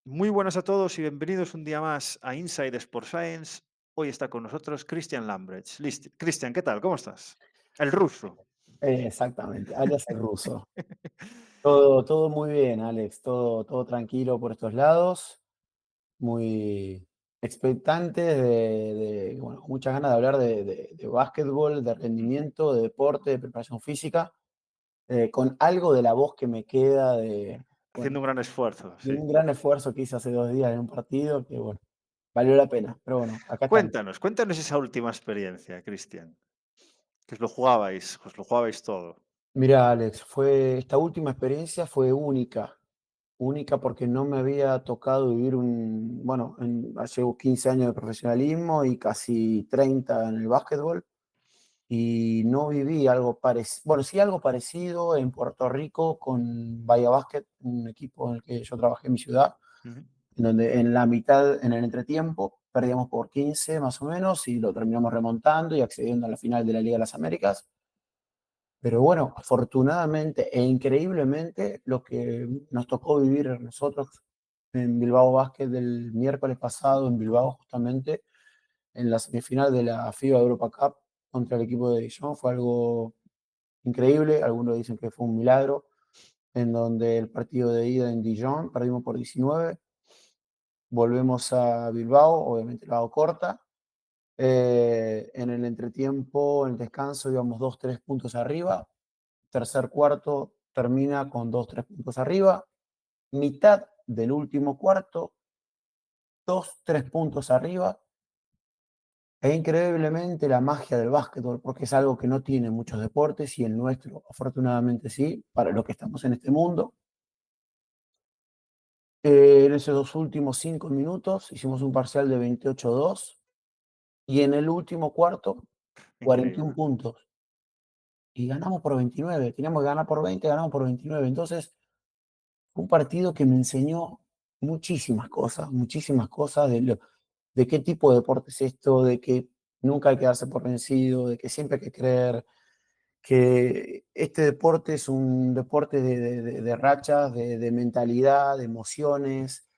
Muy buenas a todos y bienvenidos un día más a Inside Sport Science. Hoy está con nosotros Christian Lambrecht. Christian, ¿qué tal? ¿Cómo estás? El ruso. Exactamente, alias el ruso. Todo muy bien, Alex, todo tranquilo por estos lados, muy expectante bueno, con muchas ganas de hablar de básquetbol, de Ujú. rendimiento, de deporte, de preparación física, con algo de la voz que me queda Haciendo bueno, un gran esfuerzo, de sí. un gran esfuerzo que hice hace 2 días en un partido que, bueno, valió la pena, pero bueno, acá estamos. Cuéntanos esa última experiencia, Christian. Que os lo jugabais todo. Mira, Alex, esta última experiencia fue única porque no me había tocado vivir bueno, llevo 15 años de profesionalismo y casi 30 en el básquetbol y no viví algo parecido, bueno, sí algo parecido en Puerto Rico con Bahía Basket, un equipo en el que yo trabajé en mi ciudad, Ujú. en donde en la mitad, en el entretiempo, perdíamos por 15 más o menos y lo terminamos remontando y accediendo a la final de la Liga de las Américas. Pero bueno, afortunadamente e increíblemente, lo que nos tocó vivir a nosotros en Bilbao Basket del miércoles pasado, en Bilbao justamente, en la semifinal de la FIBA Europa Cup contra el equipo de Dijon, fue algo increíble. Algunos dicen que fue un milagro, en donde el partido de ida en Dijon perdimos por 19, volvemos a Bilbao, obviamente lo hago corta. En el entretiempo, en el descanso, íbamos 2-3 puntos arriba. Tercer cuarto termina con 2-3 puntos arriba. Mitad del último cuarto, 2-3 puntos arriba. E increíblemente la magia del básquetbol, porque es algo que no tiene muchos deportes y el nuestro, afortunadamente sí, para los que estamos en este mundo. En esos dos últimos 5 minutos hicimos un parcial de 28-2 y en el último cuarto, 41 Increíble. puntos. Y ganamos por 29. Teníamos que ganar por 20, ganamos por 29. Entonces, fue un partido que me enseñó muchísimas cosas de qué tipo de deporte es esto, de que nunca hay que darse por vencido, de que siempre hay que creer que este deporte es un deporte de rachas, de mentalidad, de emociones.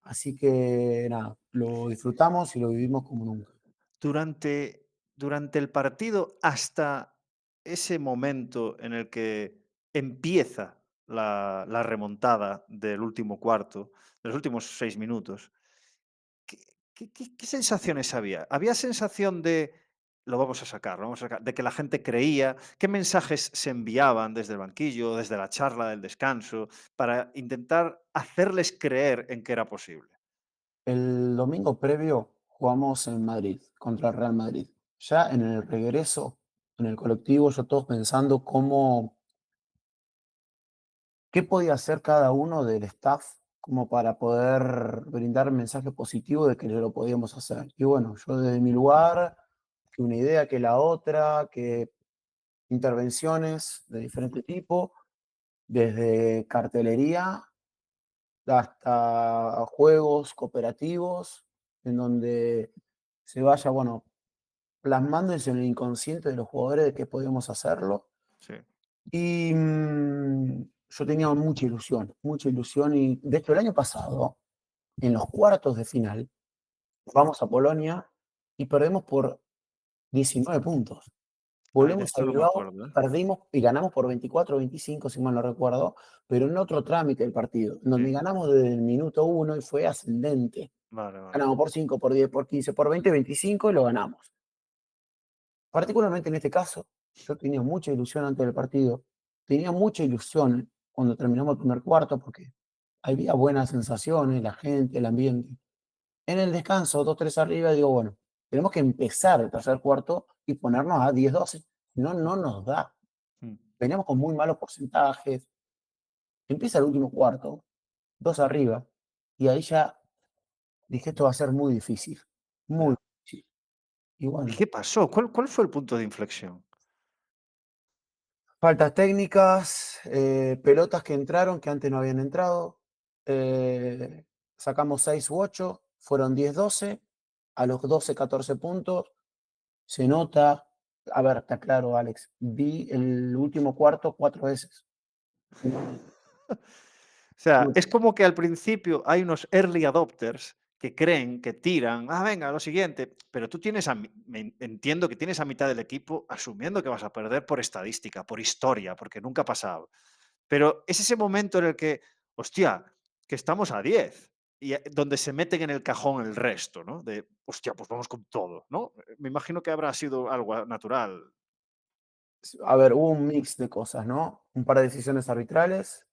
Así que nada, lo disfrutamos y lo vivimos como nunca. Durante, durante el partido, hasta ese momento en el que empieza la remontada del último cuarto, de los últimos 6 minutos, ¿qué, qué sensaciones había? ¿Había sensación de lo vamos a sacar, lo vamos a sacar, de que la gente creía? ¿Qué mensajes se enviaban desde el banquillo, desde la charla del descanso, para intentar hacerles creer en que era posible? El domingo previo jugamos en Madrid contra el Real Madrid. Ya en el regreso, en el colectivo, yo todos pensando qué podía hacer cada uno del staff como para poder brindar mensaje positivo de que lo podíamos hacer. Y bueno, yo desde mi lugar, que una idea, que la otra, que intervenciones de diferente tipo, desde cartelería hasta juegos cooperativos, en donde se vaya, bueno, plasmando en el inconsciente de los jugadores de que podíamos hacerlo. Sí. Y yo tenía mucha ilusión. Y de hecho, el año pasado, en los cuartos de final, vamos a Polonia y perdemos por 19 puntos. Ay, de Volvemos a esto no me Bilbao acuerdo, y ¿eh? perdimos y ganamos por 24 o 25, si mal no recuerdo, pero en otro trámite del partido, en donde Sí. ganamos desde el minuto uno y fue ascendente. Vale, vale. Ganamos por 5, por 10, por 15, por 20, 25 y lo ganamos. Particularmente en este caso, yo tenía mucha ilusión antes del partido. Tenía mucha ilusión cuando terminamos el primer cuarto porque había buenas sensaciones, la gente, el ambiente. En el descanso, 2-3 arriba, digo, bueno, tenemos que empezar el tercer cuarto y ponernos a 10-12. No, no nos da. Mm. Veníamos con muy malos porcentajes. Empieza el último cuarto, 2 arriba, y ahí ya dije, esto va a ser muy difícil, muy Ya. difícil. Y ¿Y bueno, qué pasó? ¿Cuál fue el punto de inflexión? faltas técnicas, pelotas que entraron que antes no habían entrado. Sacamos 6 u 8, fueron 10-12. A los 12-14 puntos se nota. A ver, está claro, Alex. Vi el último cuarto 4 veces. sea, es como que al principio hay unos early adopters que creen, que tiran, venga, lo siguiente, pero tú tienes entiendo que tienes a mitad del equipo asumiendo que vas a perder por estadística, por historia, porque nunca ha pasado. Pero es ese momento en el que, hostia, que estamos a 10 y donde se meten en el cajón el resto, ¿no? De, hostia, pues vamos con todo, ¿no? Me imagino que habrá sido algo natural. A ver, hubo un mix de cosas, ¿no? Un par de decisiones arbitrales,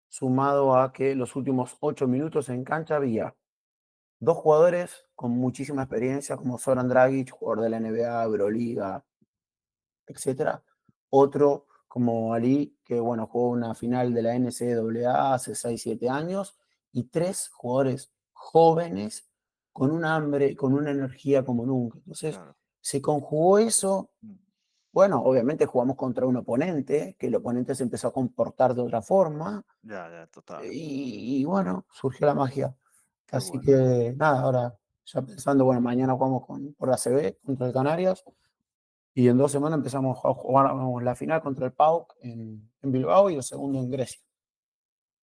sumado a que los últimos 8 minutos en cancha había dos jugadores con muchísima experiencia, como Zoran Dragic, jugador de la NBA, Euroliga, etcétera. Otro como Ali, que bueno, jugó una final de la NCAA hace 6 7 años, y tres jugadores jóvenes con un hambre, con una energía como nunca. Entonces, Claro. se conjugó eso. Mm. Bueno, obviamente jugamos contra un oponente, que el oponente se empezó a comportar de otra forma, Ya, ya, total. y bueno, surgió la magia. Qué Así bueno. que nada, ahora ya pensando, bueno, mañana jugamos por la CB contra el Canarias, y en 2 semanas empezamos a jugar la final contra el PAOK en Bilbao y el segundo en Grecia.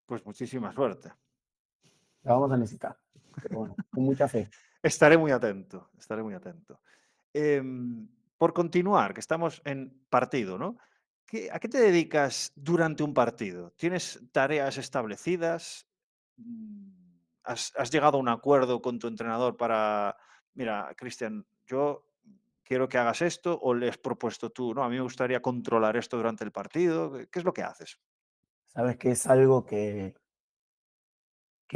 Pues muchísima suerte. La vamos a necesitar, pero bueno, con mucha fe. Estaré muy atento, estaré muy atento. Em, por continuar, que estamos en partido, ¿no? ¿A qué te dedicas durante un partido? ¿Tienes tareas establecidas? ¿Has llegado a un acuerdo con tu entrenador para, mira, Cristian, yo quiero que hagas esto, o le has propuesto tú, no, a mí me gustaría controlar esto durante el partido? ¿Qué es lo que haces? Sabes que es algo que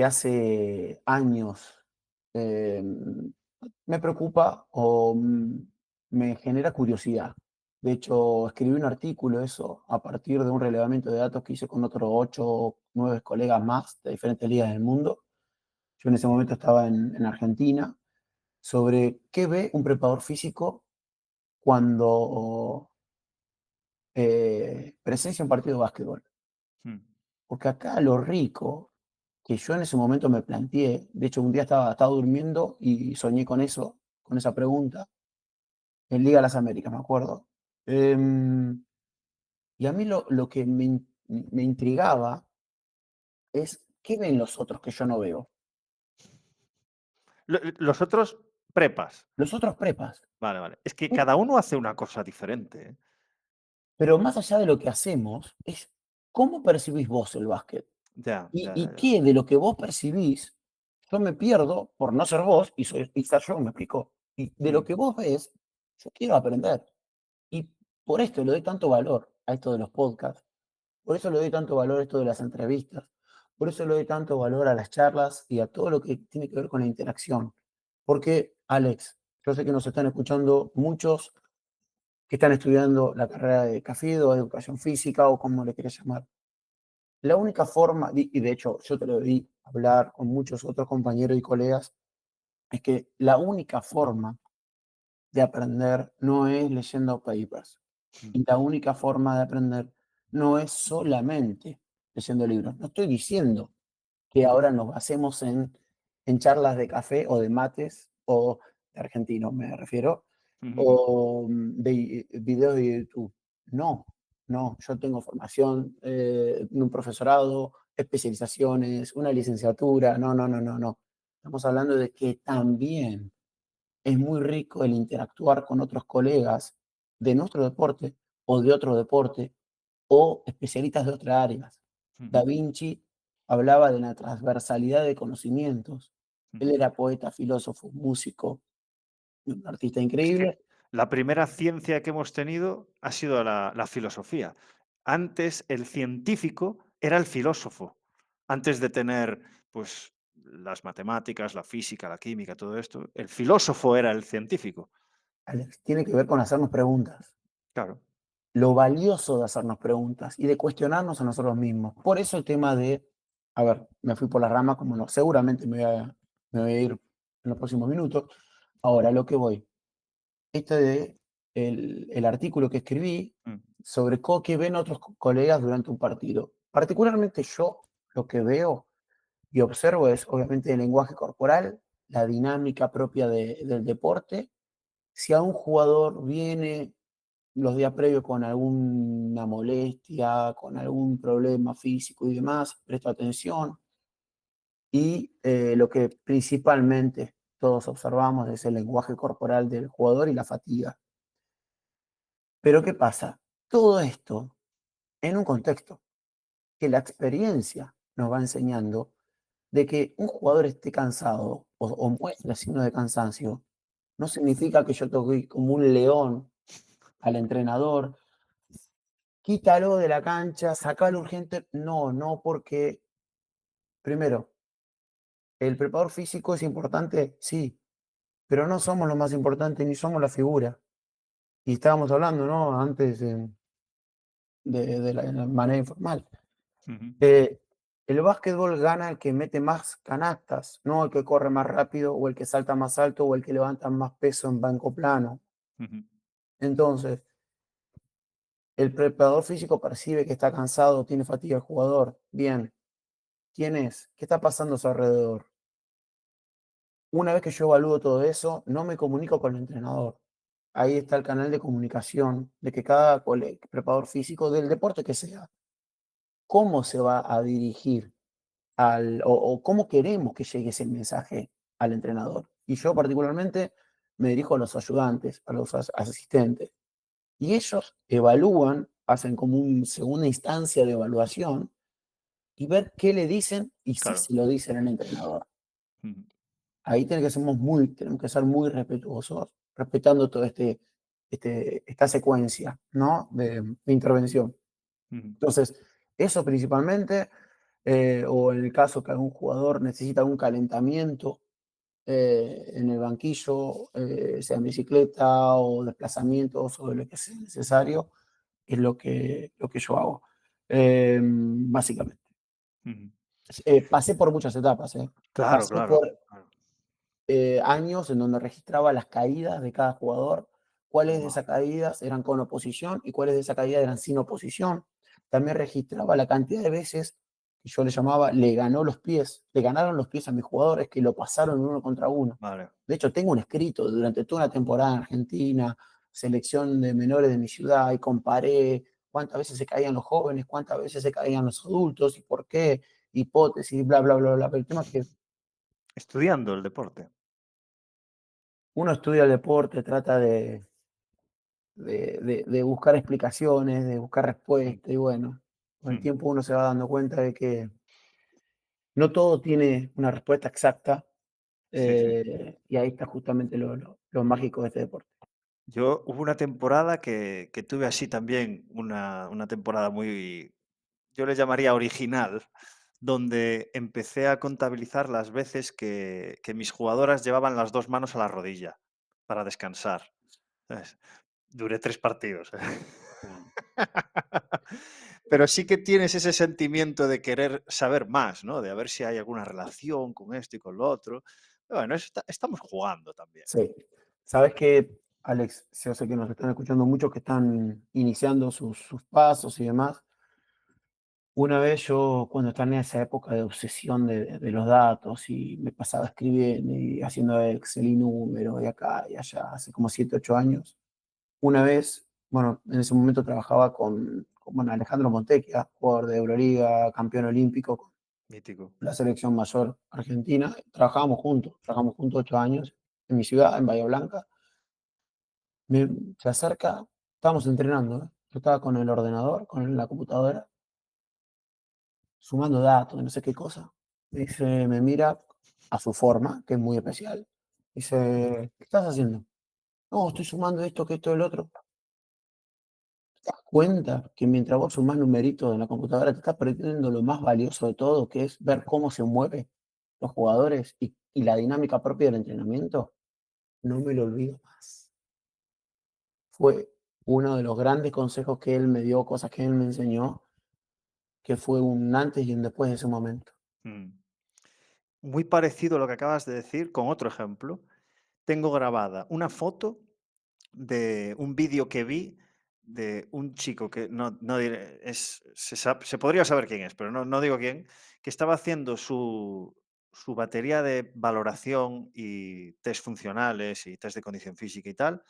hace años me preocupa o me genera curiosidad. De hecho, escribí un artículo eso a partir de un relevamiento de datos que hice con otros 8 o 9 colegas más de diferentes ligas del mundo. Yo en ese momento estaba en Argentina, sobre qué ve un preparador físico cuando presencia un partido de básquetbol. Mm, Porque acá lo rico que yo en ese momento me planteé, de hecho un día estaba durmiendo y soñé con eso, con esa pregunta, en Liga de las Américas, me acuerdo. Y a mí lo que me intrigaba es qué ven los otros que yo no veo. Los otros prepas. Los otros prepas. Vale, vale. Es que ¿Qué- cada uno hace una cosa diferente, ¿eh? Pero más allá de lo que hacemos, es cómo percibís vos el básquet. Ya, ya, Y ya, ya. qué de lo que vos percibís, yo me pierdo por no ser vos y ser yo, me explico. Y de lo Mm, que vos ves, yo quiero aprender. Y por esto le doy tanto valor a esto de los podcasts, por eso le doy tanto valor a esto de las entrevistas, por eso le doy tanto valor a las charlas y a todo lo que tiene que ver con la interacción. Porque, Alex, yo sé que nos están escuchando muchos que están estudiando la carrera de CAFID o educación física o como le quieras llamar. La única forma, y de hecho yo te lo vi hablar con muchos otros compañeros y colegas, es que la única forma de aprender no es leyendo papers. mm, Y la única forma de aprender no es solamente leyendo libros. No estoy diciendo que ahora nos basemos en charlas de café o de mates o de argentinos, me refiero, ujujú, o de videos de YouTube. No, no, yo tengo formación en un profesorado, especializaciones, una licenciatura. No, no, no, no, no. Estamos hablando de que también es muy rico el interactuar con otros colegas de nuestro deporte o de otro deporte o especialistas de otras áreas. Da ujú, Vinci hablaba de la transversalidad de conocimientos. Él ujú. era poeta, filósofo, músico, un artista Es que increíble. la primera ciencia que hemos tenido ha sido la filosofía. Antes, el científico era el filósofo. Antes de tener, pues, las matemáticas, la física, la química, todo esto, el filósofo era el científico. Alex, tiene que ver con hacernos preguntas. Claro. Lo valioso de hacernos preguntas y de cuestionarnos a nosotros mismos. Por eso el tema de, a ver, me fui por la rama, como no, seguramente me voy a ir en los próximos minutos. Ahora, lo que voy, este de el artículo que escribí Mm, sobre qué ven otros colegas durante un partido. Particularmente yo lo que veo y observo es obviamente el lenguaje corporal, la dinámica propia del deporte. Si a un jugador viene los días previos con alguna molestia, con algún problema físico y demás, presto atención. Y lo que principalmente todos observamos es el lenguaje corporal del jugador y la fatiga. Pero ¿qué pasa? Todo esto en un contexto que la experiencia nos va enseñando de que un jugador esté cansado o muestre signos de cansancio, no significa que yo toque como un león al entrenador, quítalo de la cancha, sacalo urgente. No, no, porque primero, el preparador físico es importante, sí, pero no somos lo más importante ni somos la figura. Y estábamos hablando, ¿no? Antes de la manera informal. Ujú, Eh, el básquetbol gana el que mete más canastas, no el que corre más rápido o el que salta más alto o el que levanta más peso en banco plano. ujú. Entonces, el preparador físico percibe que está cansado, tiene fatiga el jugador. Bien, ¿quién es? ¿Qué está pasando a su alrededor? Una vez que yo evalúo todo eso, no me comunico con el entrenador. Ahí está el canal de comunicación de que cada preparador físico del deporte que sea, cómo se va a dirigir o cómo queremos que llegue ese mensaje al entrenador. Y yo particularmente me dirijo a los ayudantes, a los asistentes. Y ellos evalúan, hacen como una segunda instancia de evaluación y ver qué le dicen y si Claro. se lo dicen al entrenador. Ujú, Ahí tenemos que ser muy respetuosos, respetando todo esta secuencia, ¿no? De intervención. ujú. Entonces, eso principalmente, o en el caso que algún jugador necesita un calentamiento en el banquillo, sea en bicicleta o desplazamientos o de lo que sea necesario, es lo que yo hago, básicamente. Ujú. Pasé por muchas etapas, ¿eh? Claro, Pasé claro, por claro. años en donde registraba las caídas de cada jugador, cuáles de Guau. esas caídas eran con oposición y cuáles de esas caídas eran sin oposición. También registraba la cantidad de veces que yo le llamaba, le ganaron los pies a mis jugadores que lo pasaron uno contra uno. Vale. De hecho, tengo un escrito durante toda una temporada en Argentina, selección de menores de mi ciudad, y comparé cuántas veces se caían los jóvenes, cuántas veces se caían los adultos y por qué, hipótesis, bla, bla, bla, bla. Pero el tema es que Estudiando el deporte. uno estudia el deporte, trata de buscar explicaciones, de buscar Mm, respuestas, y bueno, con el ujú. tiempo uno se va dando cuenta de que no todo tiene una respuesta exacta, Sí, sí. y ahí está justamente lo mágico de este deporte. Yo hubo una temporada que tuve así también, una temporada muy, yo le llamaría original, donde empecé a contabilizar las veces que mis jugadoras llevaban las 2 manos a la rodilla para descansar, ¿sabes? Duré 3 partidos. Claro. Pero sí que tienes ese sentimiento de querer saber más, ¿no? De a ver si hay alguna relación con esto y con lo otro. Bueno, estamos jugando también. Sí. Sabes que, Alex, yo sé que nos están escuchando muchos que están iniciando sus pasos y demás. Una vez yo, cuando estaba en esa época de obsesión de los datos y me pasaba escribiendo y haciendo Excel y números y acá y allá, hace como 7 8 años, una vez, bueno, en ese momento trabajaba con bueno, Alejandro Montecchia, jugador de Euroliga, campeón olímpico con Mítico. la selección mayor argentina. Trabajamos juntos 8 años en mi ciudad, en Bahía Blanca. Se acerca, estábamos entrenando, ¿eh? Yo estaba con el ordenador, con la computadora, sumando datos, no sé qué cosa. Me mira a su forma, que es muy especial. Dice, ¿qué estás haciendo? No, estoy sumando esto, que esto, el otro. ¿Te das cuenta que mientras vos sumás numeritos en la computadora, te estás perdiendo lo más valioso de todo, que es ver cómo se mueven los jugadores y la dinámica propia del entrenamiento? No me lo olvido más. Fue uno de los grandes consejos que él me dio, cosas que él me enseñó, que fue un antes y un después de ese momento. Mm. Muy parecido a lo que acabas de decir, con otro ejemplo. Tengo grabada una foto de un vídeo que vi de un chico que no diré, se podría saber quién es, pero no digo quién, que estaba haciendo su batería de valoración y test funcionales y test de condición física y tal,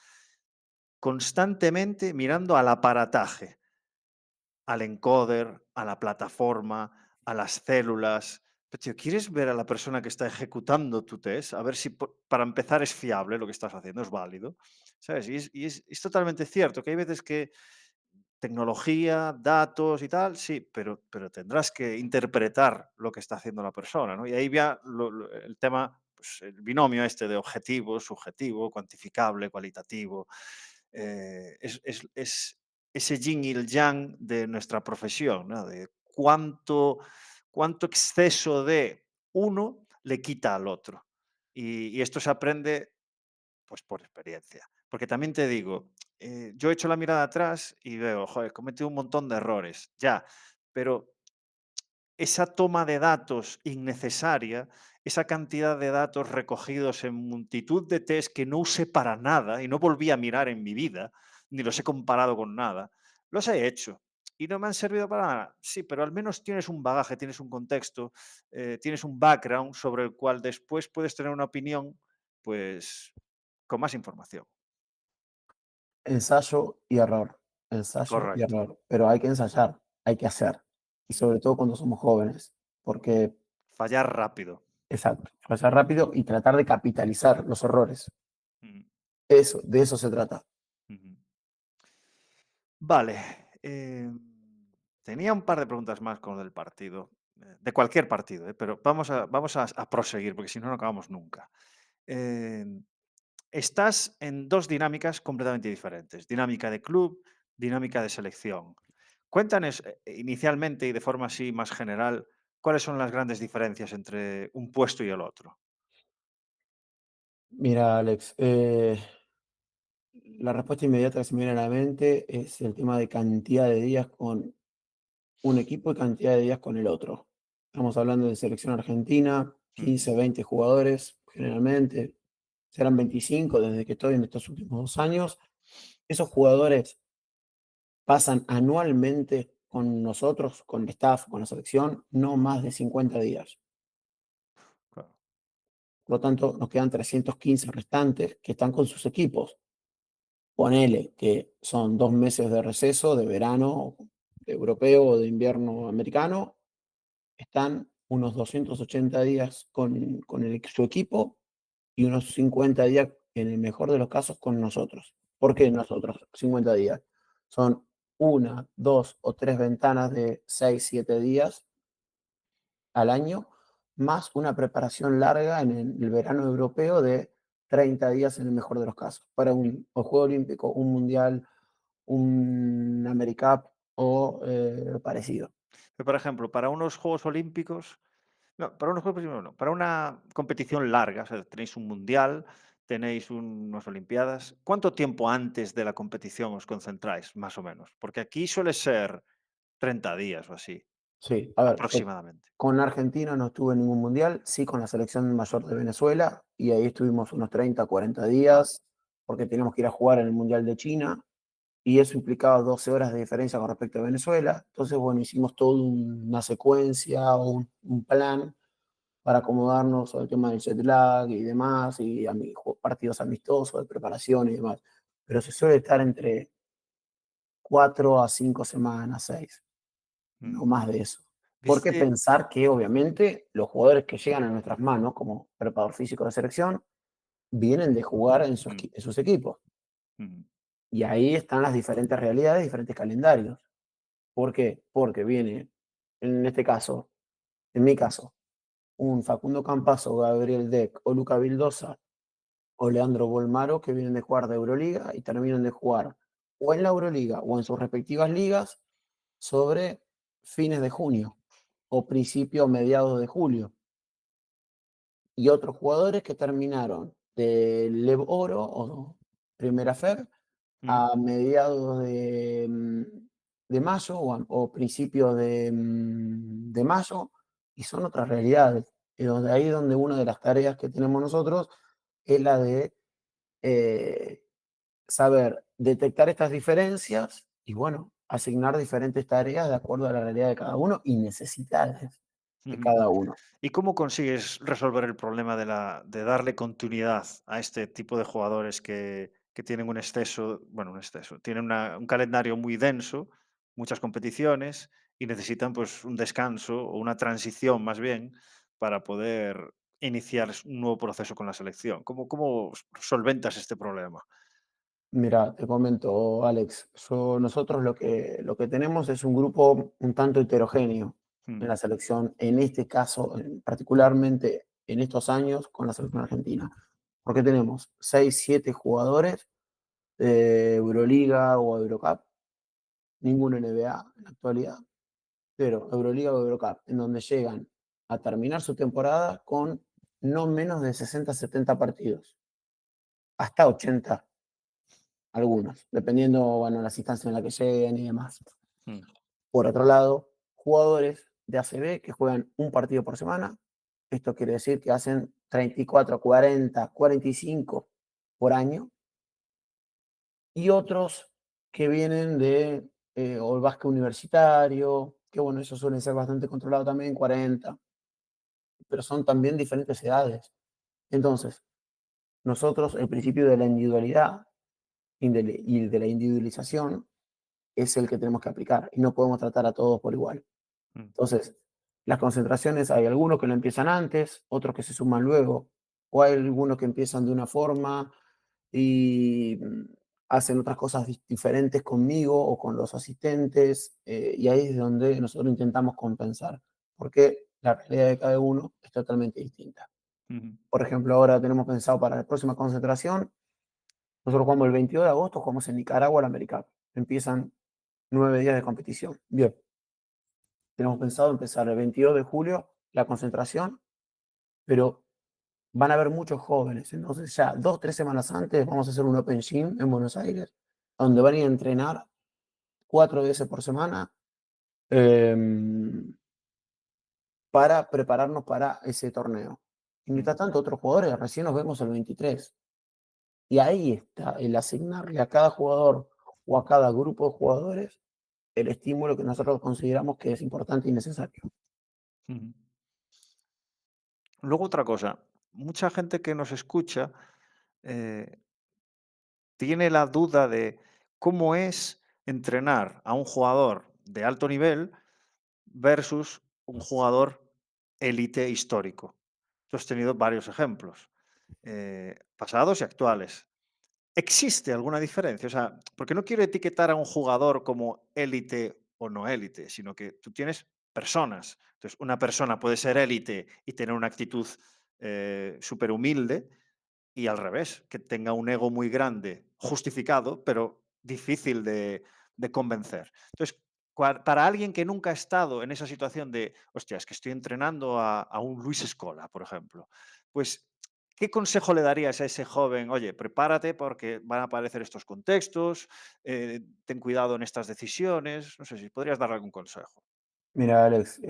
constantemente mirando al aparataje, al encoder, a la plataforma, a las células. Pero, tío, ¿quieres ver a la persona que está ejecutando tu test? A ver si para empezar es fiable lo que estás haciendo, es válido. ¿Sabes? Es totalmente cierto que hay veces que tecnología, datos y tal, sí, pero tendrás que interpretar lo que está haciendo la persona, ¿no? Y ahí ya el tema, pues el binomio este de objetivo, subjetivo, cuantificable, cualitativo, es ese yin y el yang de nuestra profesión, ¿no? De cuánto exceso de uno le quita al otro. Y esto se aprende pues por experiencia. Porque también te digo, yo echo la mirada atrás y veo, joder, he cometido un montón de errores, ya, pero esa toma de datos innecesaria, esa cantidad de datos recogidos en multitud de test que no usé para nada y no volví a mirar en mi vida, ni los he comparado con nada, los he hecho. Y no me han servido para nada. Sí, pero al menos tienes un bagaje, tienes un contexto, tienes un background sobre el cual después puedes tener una opinión, pues, con más información. ensayo y Correcto. error, pero hay que ensayar, hay que hacer, y Ujú. sobre todo cuando somos jóvenes, porque, Fallar rápido. exacto, fallar rápido y tratar de capitalizar los errores. Ujú, Eso, de eso se trata. ujú. Vale, tenía un par de preguntas más con el partido, de cualquier partido, pero vamos a proseguir, porque si no, no acabamos nunca. Em, Estás en 2 dinámicas completamente diferentes, dinámica de club, dinámica de selección. Cuéntanos, inicialmente y de forma así más general, ¿cuáles son las grandes diferencias entre un puesto y el otro? Mira, Alex, la respuesta inmediata que se me viene a la mente es el tema de cantidad de días con un equipo y cantidad de días con el otro. Estamos hablando de selección argentina, Ujú, 15, 20 jugadores generalmente, serán 25 desde que estoy en estos últimos 2 años. Esos jugadores pasan anualmente con nosotros, con el staff, con la selección, no más de 50 días. claro. Por lo tanto, nos quedan 315 restantes que están con sus equipos. Ponele que son 2 meses de receso, de verano europeo o de invierno americano, están unos 280 días con su equipo y unos 50 días, en el mejor de los casos, con nosotros. ¿Por qué nosotros? 50 días. Son una, dos o tres ventanas de 6 7 días al año, más una preparación larga en el verano europeo de 30 días en el mejor de los casos, para un o Juego Olímpico, un Mundial, un AmeriCup o parecido. Pero, por ejemplo, para unos Juegos Olímpicos, no, para unos Juegos Olímpicos no, para una competición larga, o sea, tenéis un mundial, tenéis unas Olimpiadas, ¿cuánto tiempo antes de la competición os concentráis, más o menos? Porque aquí suele ser 30 días o así, Sí, a ver, aproximadamente. con Argentina no estuve en ningún mundial, sí con la selección mayor de Venezuela, y ahí estuvimos unos 30, 40 Vale. días, porque teníamos que ir a jugar en el Mundial de China, y eso implicaba 12 horas de diferencia con respecto a Venezuela. Entonces, bueno, hicimos toda una secuencia o un plan para acomodarnos al tema del jet lag y demás, y partidos amistosos de preparación y demás. Pero se suele estar entre 4 a 5 semanas, 6, no Mm. más de eso. Porque ¿Viste? pensar que obviamente los jugadores que llegan a nuestras manos como preparador físico de selección vienen de jugar Mm, en sus equipos. mm, Y ahí están las diferentes realidades, diferentes calendarios. ¿Por qué? Porque viene, en este caso, en mi caso, un Facundo Campazo, Gabriel Deck o Luca Vildosa o Leandro Bolmaro que vienen de jugar de Euroliga y terminan de jugar o en la Euroliga o en sus respectivas ligas sobre fines de junio o principio o mediados de julio. Y otros jugadores que terminaron de Lev Oro o Primera Feb mm. a mediados de mayo o principios de mayo, y son otras realidades. Y donde ahí donde una de las tareas que tenemos nosotros es la de eh, saber detectar estas diferencias y, bueno, asignar diferentes tareas de acuerdo a la realidad de cada uno y necesidades de Ujú. cada uno. ¿Y cómo consigues resolver el problema de darle continuidad a este tipo de jugadores que tienen un exceso, tienen un calendario muy denso, muchas competiciones y necesitan pues un descanso o una transición más bien para poder iniciar un nuevo proceso con la selección. ¿Cómo solventas este problema? Mira, te comento, Alex, nosotros lo que tenemos es un grupo un tanto heterogéneo en Mm, la selección, en este caso, particularmente en estos años con la selección argentina, porque tenemos 6 7 jugadores de Euroliga o Eurocup, ninguno NBA en la actualidad, pero Euroliga o Eurocup, en donde llegan a terminar su temporada con no menos de 60 70 partidos, hasta 80 algunos, dependiendo, bueno, las instancias en las que lleguen y demás. mm, Por otro lado, jugadores de ACB que juegan un partido por semana. Esto quiere decir que hacen 34, 40, 45 por año. Y otros que vienen de o el básquet universitario, que bueno, eso suele ser bastante controlado también, 40, pero son también diferentes edades. Entonces, nosotros, el principio de la individualidad y de la individualización es el que tenemos que aplicar y no podemos tratar a todos por igual. mm, Entonces, las concentraciones hay algunos que lo empiezan antes, otros que se suman luego, o hay algunos que empiezan de una forma y hacen otras cosas diferentes conmigo o con los asistentes, y ahí es donde nosotros intentamos compensar, porque la realidad de cada uno es totalmente distinta. ujú, Por ejemplo, ahora tenemos pensado para la próxima concentración, nosotros jugamos el 22 de agosto, jugamos en Nicaragua el Americano. Empiezan 9 días de competición. Bien, tenemos pensado empezar el 22 de julio la concentración, pero van a haber muchos jóvenes. Entonces ya 2, 3 semanas antes vamos a hacer un Open Gym en Buenos Aires, donde van a ir a entrenar 4 veces por semana em, para prepararnos para ese torneo. Y mm, mientras tanto, otros jugadores, recién nos vemos el 23. Y ahí está el asignarle a cada jugador o a cada grupo de jugadores el estímulo que nosotros consideramos que es importante y necesario. ujú. Luego otra cosa, mucha gente que nos escucha eh, tiene la duda de cómo es entrenar a un jugador de alto nivel versus un jugador élite histórico. Tú has tenido varios ejemplos, pasados y actuales. ¿Existe alguna diferencia? O sea, porque no quiero etiquetar a un jugador como élite o no élite, sino que tú tienes personas. Entonces, una persona puede ser élite y tener una actitud súper humilde, y al revés, que tenga un ego muy grande, justificado, pero difícil de convencer. Entonces, para alguien que nunca ha estado en esa situación de, hostia, es que estoy entrenando a un Luis Escola, por ejemplo, pues, ¿qué consejo le darías a ese joven? Oye, prepárate porque van a aparecer estos contextos, ten cuidado en estas decisiones. No sé si podrías darle algún consejo. Mira, Alex,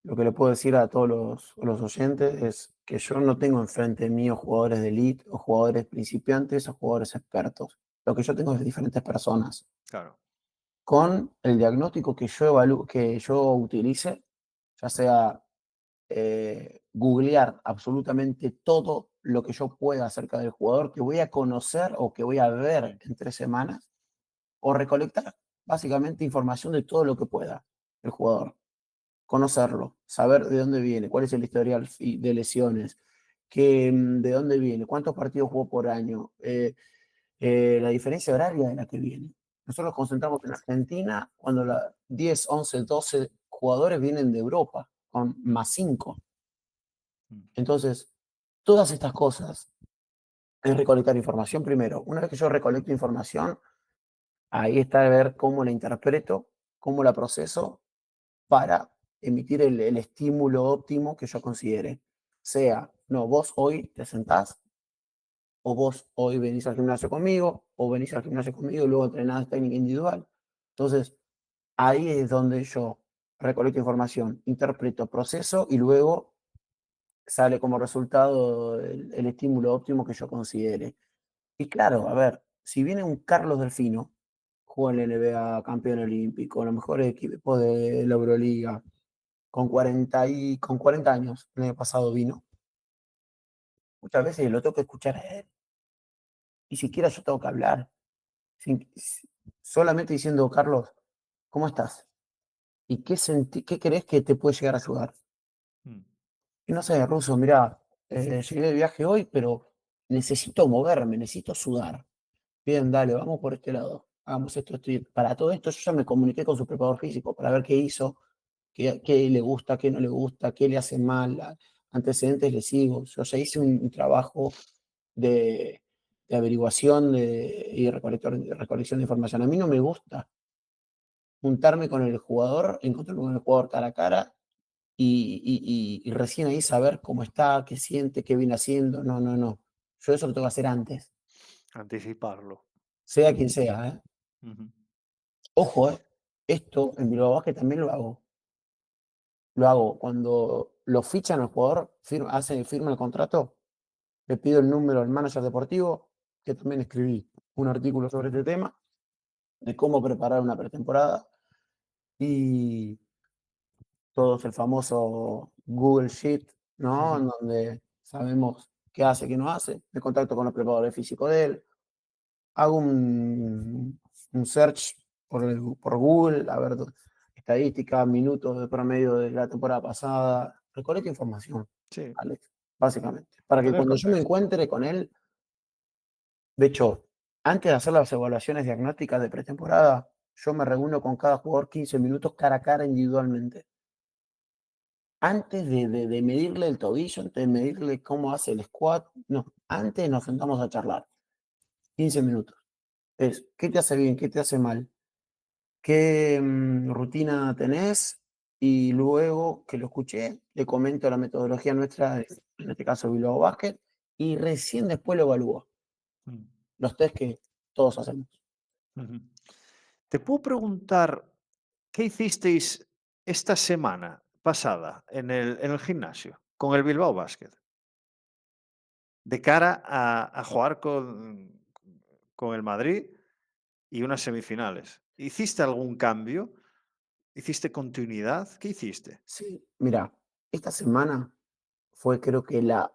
lo que le puedo decir a todos los oyentes es que yo no tengo enfrente mío jugadores de elite o jugadores principiantes o jugadores expertos. Lo que yo tengo es diferentes personas Claro. con el diagnóstico que que yo utilice, ya sea googlear absolutamente todo lo que yo pueda acerca del jugador que voy a conocer o que voy a ver Mm, en 3 semanas, o recolectar básicamente información de todo lo que pueda el jugador, conocerlo, saber de dónde viene, cuál es el historial de lesiones, de dónde viene, cuántos partidos jugó por año, la diferencia horaria de la que viene. Nosotros nos concentramos en Argentina cuando 10, 11, 12 jugadores vienen de Europa, con más 5. mm, Entonces, todas estas cosas es recolectar información primero. Una vez que yo recolecto información, ahí está de ver cómo la interpreto, cómo la proceso para emitir el estímulo óptimo que yo considere. Sea, no, vos hoy te sentás, o vos hoy venís al gimnasio conmigo, o venís al gimnasio conmigo y luego entrenás técnica individual. Entonces, ahí es donde yo recolecto información, interpreto, proceso y luego sale como resultado el estímulo óptimo que yo considere. Y claro, a ver, si viene un Carlos Delfino, jugó en la NBA, campeón olímpico, los mejores equipos de la Euroliga, con 40 años, el año pasado vino. Muchas veces lo tengo que escuchar a él. ni siquiera yo tengo que hablar. Solamente diciendo, Carlos, ¿cómo estás? ¿Y qué crees que te puede llegar a ayudar? Mm, Y no sé, Ruso, mira, llegué de viaje hoy, pero necesito moverme, necesito sudar. Bien, dale, vamos por este lado. Hagamos esto, esto. Para todo esto, yo ya me comuniqué con su preparador físico para ver qué hizo, qué le gusta, qué no le gusta, qué le hace mal, antecedentes le sigo. Yo ya hice un trabajo de, de averiguación y recolección de información. A mí no me gusta juntarme con el jugador, encontrarme con el jugador cara a cara y recién ahí saber cómo está, qué siente, qué viene haciendo. No, no, no. Yo eso lo tengo que hacer antes, anticiparlo. sea quien sea, ¿eh? Ujú, Ojo, esto en Bilbao Basket también lo hago. Lo hago cuando lo fichan al jugador, firma el contrato, le pido el número al manager deportivo, que también escribí un artículo sobre este tema, de cómo preparar una pretemporada y todos el famoso Google Sheet, ¿no? En ujú, donde sabemos qué hace, qué no hace. Me contacto con los preparadores físicos de él, hago un search por Google, a ver estadísticas, minutos de promedio de la temporada pasada, recolecto información, sí, Alex, básicamente. Para que tener cuando yo me contexto. encuentre con él, de hecho, antes de hacer las evaluaciones diagnósticas de pretemporada, yo me reúno con cada jugador 15 minutos cara a cara individualmente. Antes de medirle el tobillo, antes de medirle cómo hace el squat, no, antes nos sentamos a charlar, 15 minutos. Es, ¿qué te hace bien? ¿Qué te hace mal? ¿Qué rutina tenés? Y luego que lo escuché, le comento la metodología nuestra, en este caso Bilbao Basket, y recién después lo evalúo. Mm, Los test que todos hacemos. ujú. ¿Te puedo preguntar qué hicisteis esta semana pasada en el gimnasio con el Bilbao Basket? De cara a jugar con el Madrid y unas semifinales. ¿Hiciste algún cambio? ¿Hiciste continuidad? ¿Qué hiciste? Sí, mira, esta semana fue creo que la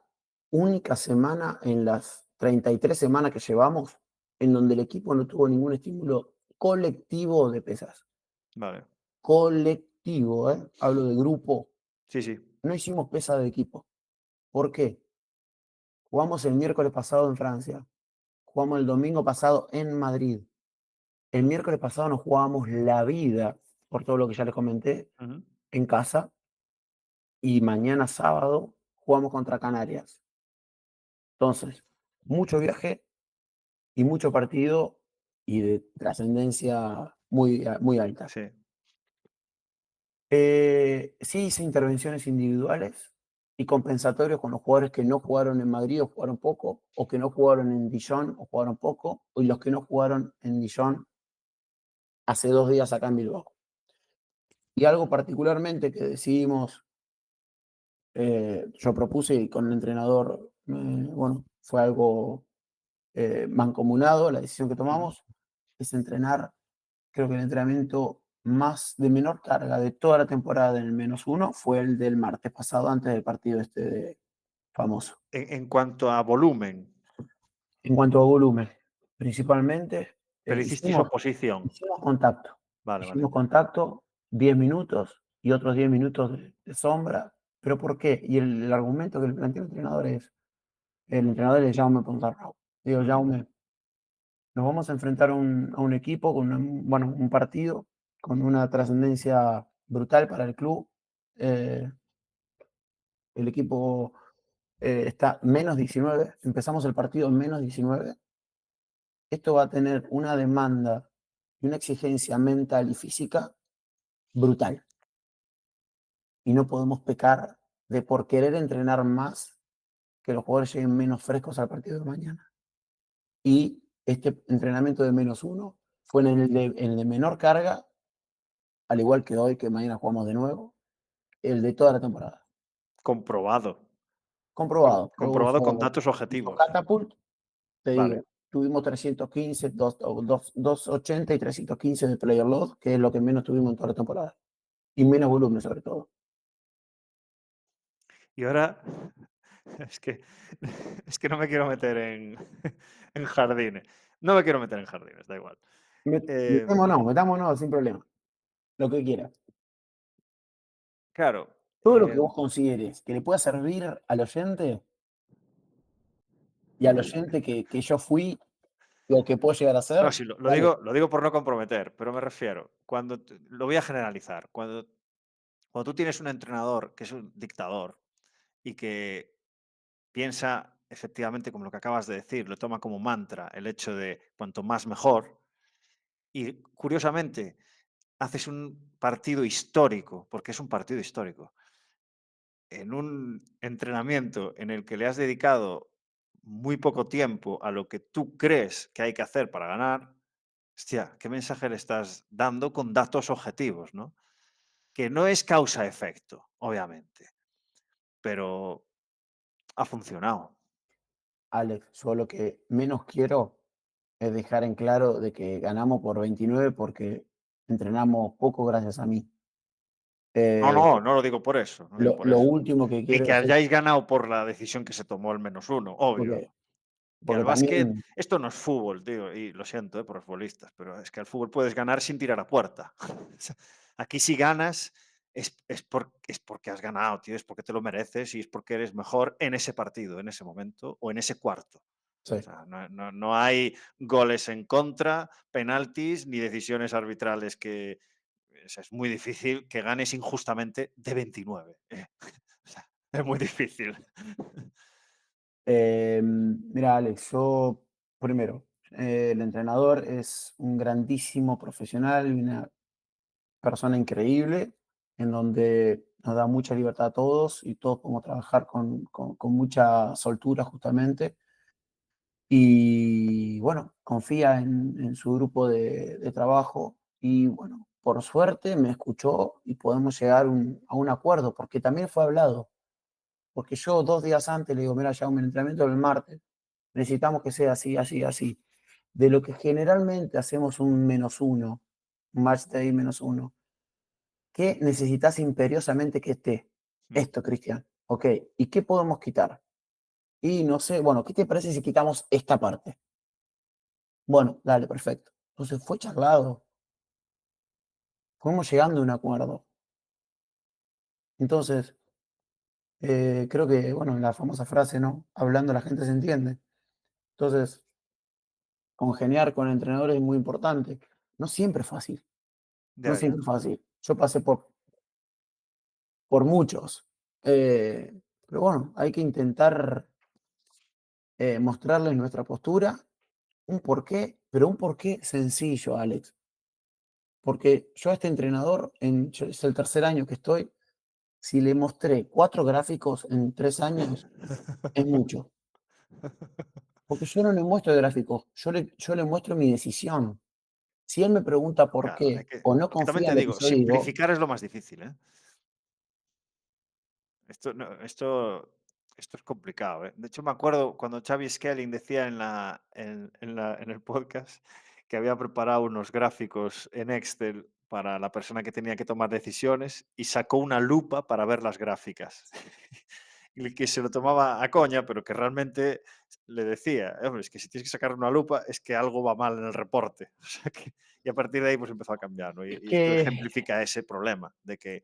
única semana en las 33 semanas que llevamos en donde el equipo no tuvo ningún estímulo colectivo de pesas. Vale. Colectivo, ¿eh? Hablo de grupo. Sí, sí. No hicimos pesas de equipo. ¿Por qué? Jugamos el miércoles pasado en Francia. Jugamos el domingo pasado en Madrid. El miércoles pasado nos jugábamos la vida, por todo lo que ya les comenté, Ujú. en casa. Y mañana sábado jugamos contra Canarias. Entonces, mucho viaje y mucho partido y de trascendencia muy alta. Sí. Sí hice intervenciones individuales y compensatorios con los jugadores que no jugaron en Madrid o jugaron poco, o que no jugaron en Dijon o jugaron poco, y los que no jugaron en Dijon hace 2 días acá en Bilbao. Y algo particularmente que decidimos, yo propuse y con el entrenador, bueno, fue algo mancomunado, la decisión que Ujú. tomamos, es entrenar, creo que el entrenamiento más de menor carga de toda la temporada en el -1 fue el del martes pasado, antes del partido este famoso. En cuanto a volumen, En cuanto a volumen, principalmente, pero hicisteis hicimos, oposición. hicimos contacto. Vale, vale. Hicimos contacto 10 minutos y otros 10 minutos de sombra. ¿Pero por qué? Y el argumento que le planteó el entrenador es Jaume Ponsarnau. Digo, Ujú. Jaume, nos vamos a enfrentar a un equipo con bueno, un partido con una trascendencia brutal para el club. Eh, el equipo está -19, empezamos el partido en -19. Esto va a tener una demanda y una exigencia mental y física brutal. Y no podemos pecar de por querer entrenar más que los jugadores lleguen menos frescos al partido de mañana. Y este entrenamiento de -1 fue en el de menor carga, al igual que hoy, que mañana jugamos de nuevo, el de toda la temporada. Comprobado. Comprobado. Yo Comprobado con uso, datos uso objetivos. Catapult, te Vale. digo, tuvimos 315, 280 y 315 de player load, que es lo que menos tuvimos en toda la temporada. Y menos volumen, sobre todo. Y ahora Es que es que no me quiero meter en en jardines. No me quiero meter en jardines, da igual. Em, Metámonos sin problema, lo que quieras. claro, Todo lo que vos consideres que le pueda servir al oyente y al oyente que yo fui, lo que puedo llegar a no, ser, sí, lo dale. digo por no comprometer, pero me refiero, cuando t lo voy a generalizar, cuando tú tienes un entrenador que es un dictador y que piensa efectivamente como lo que acabas de decir, lo toma como mantra el hecho de cuanto más mejor, y curiosamente haces un partido histórico, porque es un partido histórico, en un entrenamiento en el que le has dedicado muy poco tiempo a lo que tú crees que hay que hacer para ganar, hostia, ¿qué mensaje le estás dando con datos objetivos, no? Que no es causa-efecto, obviamente, pero ha funcionado. Alex, yo lo que menos quiero es dejar en claro de que ganamos por 29 porque entrenamos poco gracias a mí. No, Eh, no, no lo digo por eso, no digo por lo eso. último que Ni quiero que es hayáis ganado por la decisión que se tomó el -1, obvio. porque, Que al porque básquet, también, esto no es fútbol, tío, y lo siento, por los futbolistas, pero es que al fútbol puedes ganar sin tirar a puerta. O sea, aquí si ganas es porque has ganado, tío, es porque te lo mereces y es porque eres mejor en ese partido, en ese momento o en ese cuarto. O sí. sea, no hay goles en contra, penaltis ni decisiones arbitrales que o sea, es muy difícil que ganes injustamente de 29. O sea, es muy difícil. Mira, Alex, yo primero, el entrenador es un grandísimo profesional y una persona increíble, en donde nos da mucha libertad a todos y todos podemos trabajar con mucha soltura justamente. Y bueno, confía en su grupo de trabajo y bueno, por suerte me escuchó y podemos llegar a un acuerdo, porque también fue hablado, porque yo 2 días antes le digo, mira, ya un entrenamiento el martes, necesitamos que sea así, así, así. De lo que generalmente hacemos un -1, un match day -1, ¿qué necesitas imperiosamente que esté? Mm, Esto, Cristian. Ok, ¿y qué podemos quitar? Y no sé, bueno, ¿qué te parece si quitamos esta parte? Bueno, dale, perfecto. Entonces fue charlado, fuimos llegando a un acuerdo. Entonces, creo que, bueno, la famosa frase, ¿no? Hablando la gente se entiende. Entonces, congeniar con el entrenador es muy importante. No siempre es fácil, no ya, ya. siempre es fácil. Yo pasé por muchos. Pero bueno, hay que intentar mostrarles nuestra postura, un porqué, pero un porqué sencillo, Alex. Porque yo a este entrenador, es el tercer año que estoy, si le mostré 4 gráficos en 3 años, es mucho. Porque yo no le muestro gráficos, yo le muestro mi decisión. Si él me pregunta por Claro, qué o no porque también confía te en lo que digo, yo digo, simplificar es lo más difícil, ¿eh? Esto no, esto es complicado, ¿eh? De hecho, me acuerdo cuando Xavi Schelling decía en el podcast que había preparado unos gráficos en Excel para la persona que tenía que tomar decisiones y sacó una lupa para ver las gráficas. Y que se lo tomaba a coña, pero que realmente le decía: "Hombre, es que si tienes que sacar una lupa es que algo va mal en el reporte". O sea que y a partir de ahí, pues empezó a cambiar, ¿no? es Y esto que, ejemplifica ese problema de que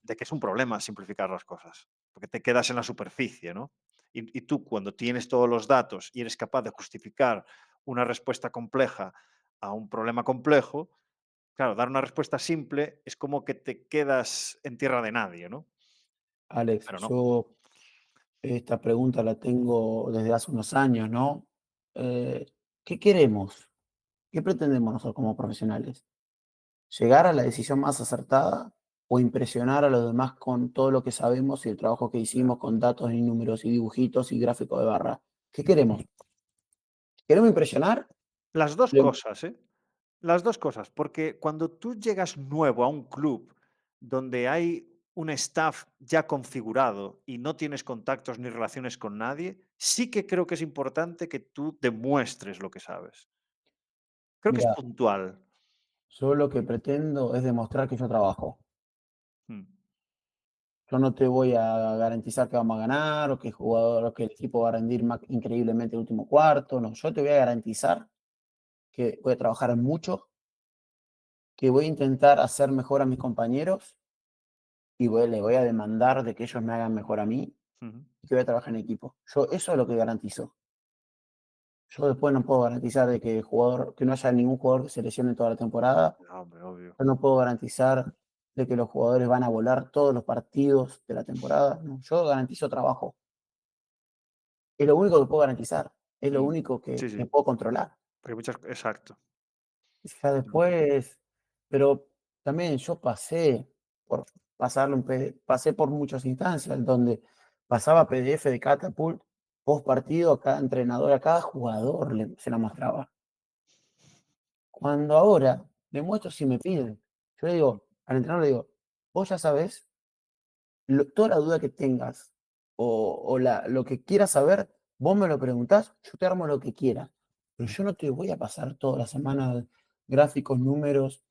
es un problema simplificar las cosas, porque te quedas en la superficie, ¿no? Y tú cuando tienes todos los datos y eres capaz de justificar una respuesta compleja a un problema complejo, claro, dar una respuesta simple es como que te quedas en tierra de nadie, ¿no? Alex, Pero no. yo esta pregunta la tengo desde hace unos años, ¿no? ¿Qué queremos? ¿Qué pretendemos nosotros como profesionales? ¿Llegar a la decisión más acertada o impresionar a los demás con todo lo que sabemos y el trabajo que Ya. hicimos con datos y números y dibujitos y gráficos de barra? ¿Qué queremos? ¿Queremos impresionar? Las dos Le- cosas, ¿eh? Las 2 cosas, porque cuando tú llegas nuevo a un club donde hay un staff ya configurado y no tienes contactos ni relaciones con nadie, sí que creo que es importante que tú demuestres lo que sabes. Creo que es Mira, puntual. yo lo que pretendo es demostrar que yo trabajo. Mm. Yo no te voy a garantizar que vamos a ganar o que el jugador o que el equipo va a rendir increíblemente el último cuarto. No, yo te voy a garantizar que voy a trabajar mucho, que voy a intentar hacer mejor a mis compañeros y le voy a demandar de que ellos me hagan mejor a mí Ujú. y que voy a trabajar en equipo. Yo eso es lo que garantizo. Yo después no puedo garantizar de que que no haya ningún jugador que se lesione en toda la temporada. No, hombre, obvio. Yo no puedo garantizar de que los jugadores van a volar todos los partidos de la temporada. No, yo garantizo trabajo. Es lo único que puedo garantizar. Es lo Mm. único Sí, que sí, puedo controlar. porque muchas exacto. Ya Mm, después, pero también yo por pasé por muchas instancias donde pasaba PDF de Catapult, post partido, a cada entrenador, a cada jugador se la mostraba. Cuando ahora le muestro si me piden, yo le mm, digo, al entrenador le digo, vos ya sabés, toda la duda que tengas lo que quieras saber, vos me lo preguntás, yo te armo lo que quieras. Pero yo no te voy a pasar toda la semana gráficos, números,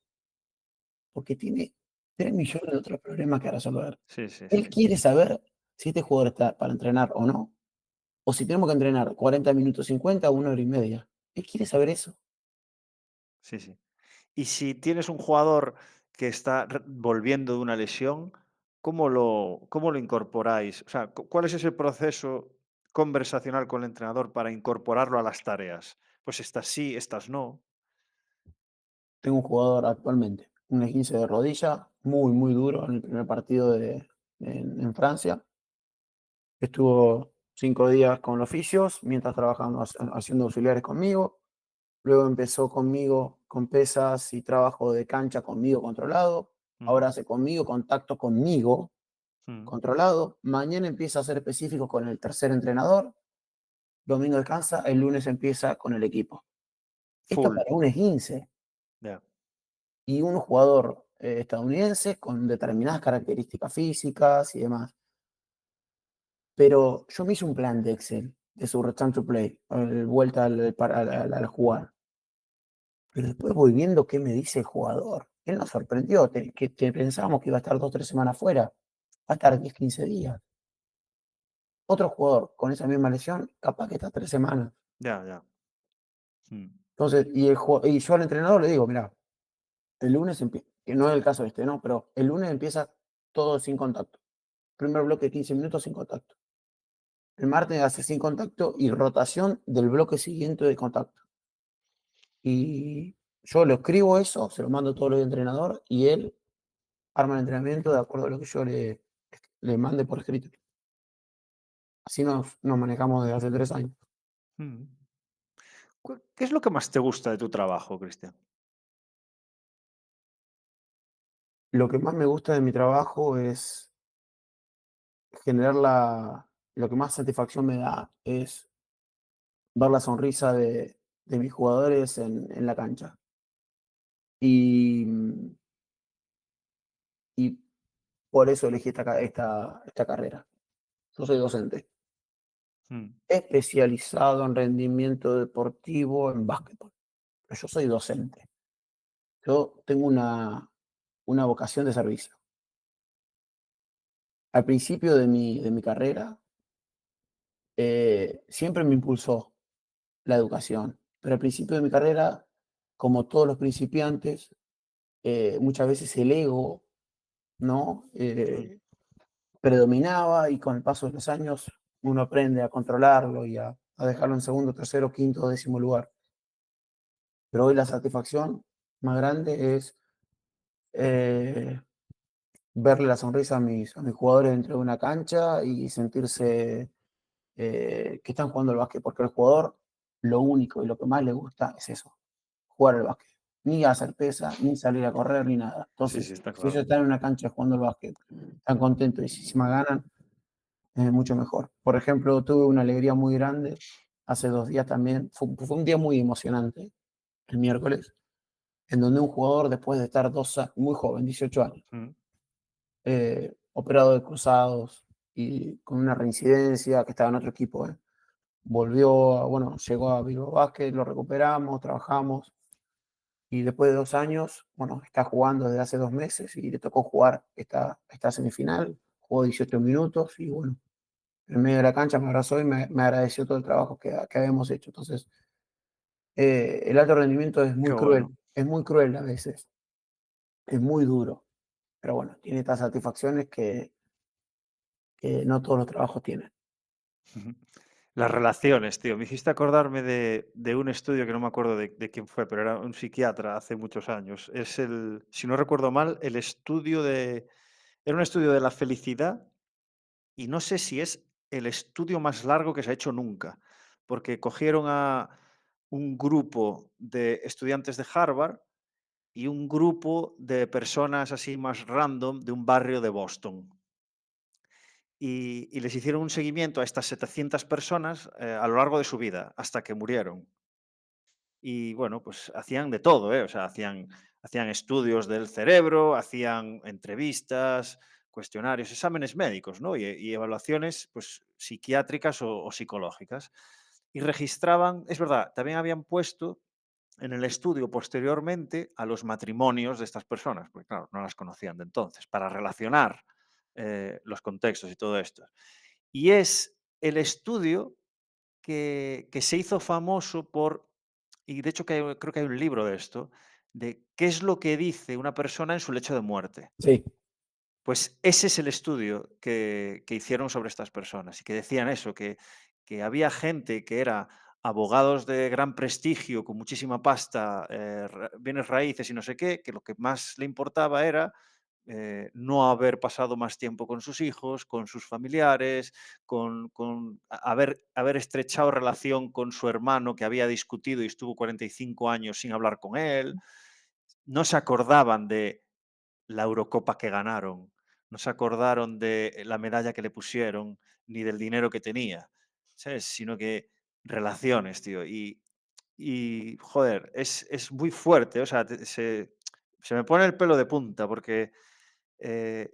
porque tiene 3 millones de otros problemas que resolver. sí, sí, Él sí. quiere saber si este jugador está para entrenar o no, o si tenemos que entrenar 40 minutos 50 o 1 hora y media. Él quiere saber eso. Sí, sí. Y si tienes un jugador que está volviendo de una lesión, ¿cómo lo incorporáis? O sea, ¿cuál es ese proceso conversacional con el entrenador para incorporarlo a las tareas? Pues estas sí, estas no. Tengo un jugador actualmente, un esguince de rodilla, muy, muy duro en el primer partido en Francia. Estuvo 5 días con los fisios, mientras trabajando, haciendo auxiliares conmigo. Luego empezó conmigo con pesas y trabajo de cancha conmigo controlado. Ujú, Ahora hace conmigo contacto conmigo mm. controlado. Mañana empieza a ser específico con el tercer entrenador. Domingo descansa, el lunes empieza con el equipo. Esto Full, para un esguince ya. y un jugador estadounidense con determinadas características físicas y demás. Pero yo me hice un plan de Excel de su return to play, vuelta al jugar. Pero después voy viendo qué me dice el jugador. Él nos sorprendió, que pensábamos que iba a estar 2 o 3 semanas fuera. Va a estar 10 o 15 días. Otro jugador con esa misma lesión, capaz que está 3 semanas. Ya, ya. Mm, Entonces, y yo al entrenador le digo, mira, el lunes empieza, que no es el caso este, ¿no? Pero el lunes empieza todo sin contacto. Primer bloque de 15 minutos sin contacto. El martes hace sin contacto y rotación del bloque siguiente de contacto. Y yo lo escribo eso, se lo mando todo lo del entrenador y él arma el entrenamiento de acuerdo a lo que yo le mande por escrito. Así nos manejamos desde hace 3 años. mm. ¿Qué es lo que más te gusta de tu trabajo, Cristian? Lo que más me gusta de mi trabajo es generar lo que más satisfacción me da es ver la sonrisa de mis jugadores en la cancha. Y, y por eso elegí esta carrera. Yo soy docente, Mm, especializado en rendimiento deportivo en básquetbol, pero yo soy docente. Yo tengo una vocación de servicio. Al principio de mi carrera, siempre me impulsó la educación, pero al principio de mi carrera, como todos los principiantes, muchas veces el ego, ¿no? mm. Predominaba y con el paso de los años uno aprende a controlarlo y a dejarlo en segundo, tercero, quinto, décimo lugar. Pero hoy la satisfacción más grande es eh, verle la sonrisa a mis jugadores dentro de una cancha y sentirse que están jugando al básquet, porque el jugador lo único y lo que más le gusta es eso, jugar al básquet. Ni hacer pesa, ni salir a correr, ni nada. Sí, sí, Entonces, está si ellos claro. están en una cancha jugando al básquet, están contentos y si encima ganan, es mucho mejor. Por ejemplo, tuve una alegría muy grande hace 2 días también. Fue un día muy emocionante, el miércoles, en donde un jugador, después de estar muy joven, 18 años, Mm, operado de cruzados y con una reincidencia que estaba en otro equipo, bueno, llegó a Bilbao Basket, lo recuperamos, trabajamos y después de 2 años, bueno, está jugando desde hace 2 meses y le tocó jugar esta semifinal. jugó 18 minutos y bueno, en medio de la cancha me abrazó y me agradeció todo el trabajo que habíamos hecho. Entonces, el alto rendimiento Qué bueno. es muy cruel a veces, es muy duro, pero bueno, tiene estas satisfacciones que no todos los trabajos tienen. Ujú. Las relaciones, tío. Me hiciste acordarme de un estudio que no me acuerdo de quién fue, pero era un psiquiatra hace muchos años. Es el, si no recuerdo mal, el estudio de, era un estudio de la felicidad y no sé si es el estudio más largo que se ha hecho nunca, porque cogieron a un grupo de estudiantes de Harvard y un grupo de personas así más random de un barrio de Boston. Y les hicieron un seguimiento a estas 700 personas a lo largo de su vida, hasta que murieron. Y bueno, pues hacían de todo, ¿eh? O sea, hacían estudios del cerebro, hacían entrevistas, cuestionarios, exámenes médicos, ¿no? Y evaluaciones pues, psiquiátricas o psicológicas. Y registraban, es verdad, también habían puesto en el estudio posteriormente a los matrimonios de estas personas, porque claro, no las conocían de entonces, para relacionar los contextos y todo esto. Y es el estudio que se hizo famoso por, y de hecho creo que hay un libro de esto, de qué es lo que dice una persona en su lecho de muerte. Sí, Pues ese es el estudio que hicieron sobre estas personas y que decían eso, que había gente que era abogados de gran prestigio, con muchísima pasta, bienes raíces y no sé qué, que lo que más le importaba era no haber pasado más tiempo con sus hijos, con sus familiares, haber estrechado relación con su hermano que había discutido y estuvo 45 años sin hablar con él. No se acordaban de la Eurocopa que ganaron, no se acordaron de la medalla que le pusieron, ni del dinero que tenía, ¿sabes? Sino que relaciones, tío. Y joder, es muy fuerte, o sea, se me pone el pelo de punta porque eh,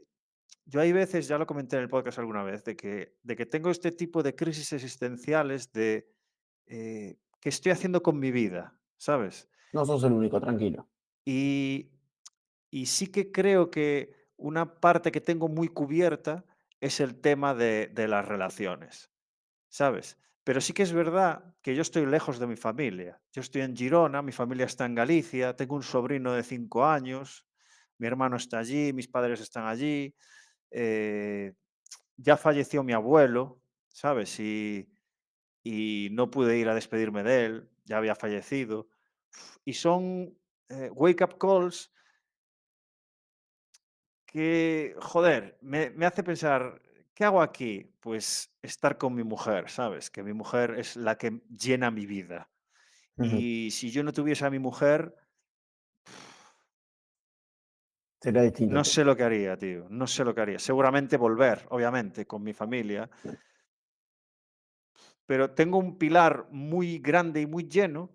yo hay veces, ya lo comenté en el podcast alguna vez, de que tengo este tipo de crisis existenciales de qué estoy haciendo con mi vida, ¿sabes? no sos el único, tranquilo. Y, y sí que creo que una parte que tengo muy cubierta es el tema de las relaciones, ¿sabes? Pero sí que es verdad que yo estoy lejos de mi familia. Yo estoy en Girona, mi familia está en Galicia, tengo un sobrino de 5 años, mi hermano está allí, mis padres están allí, eh, ya falleció mi abuelo, ¿sabes? Y no pude ir a despedirme de él, ya había fallecido. Y son wake up calls que, joder, me hace pensar, ¿qué hago aquí? Pues estar con mi mujer, ¿sabes? Que mi mujer es la que llena mi vida. Ujú. Y si yo no tuviese a mi mujer, Será distinto no todo. sé lo que haría, tío. No sé lo que haría. Seguramente volver, obviamente, con mi familia, pero tengo un pilar muy grande y muy lleno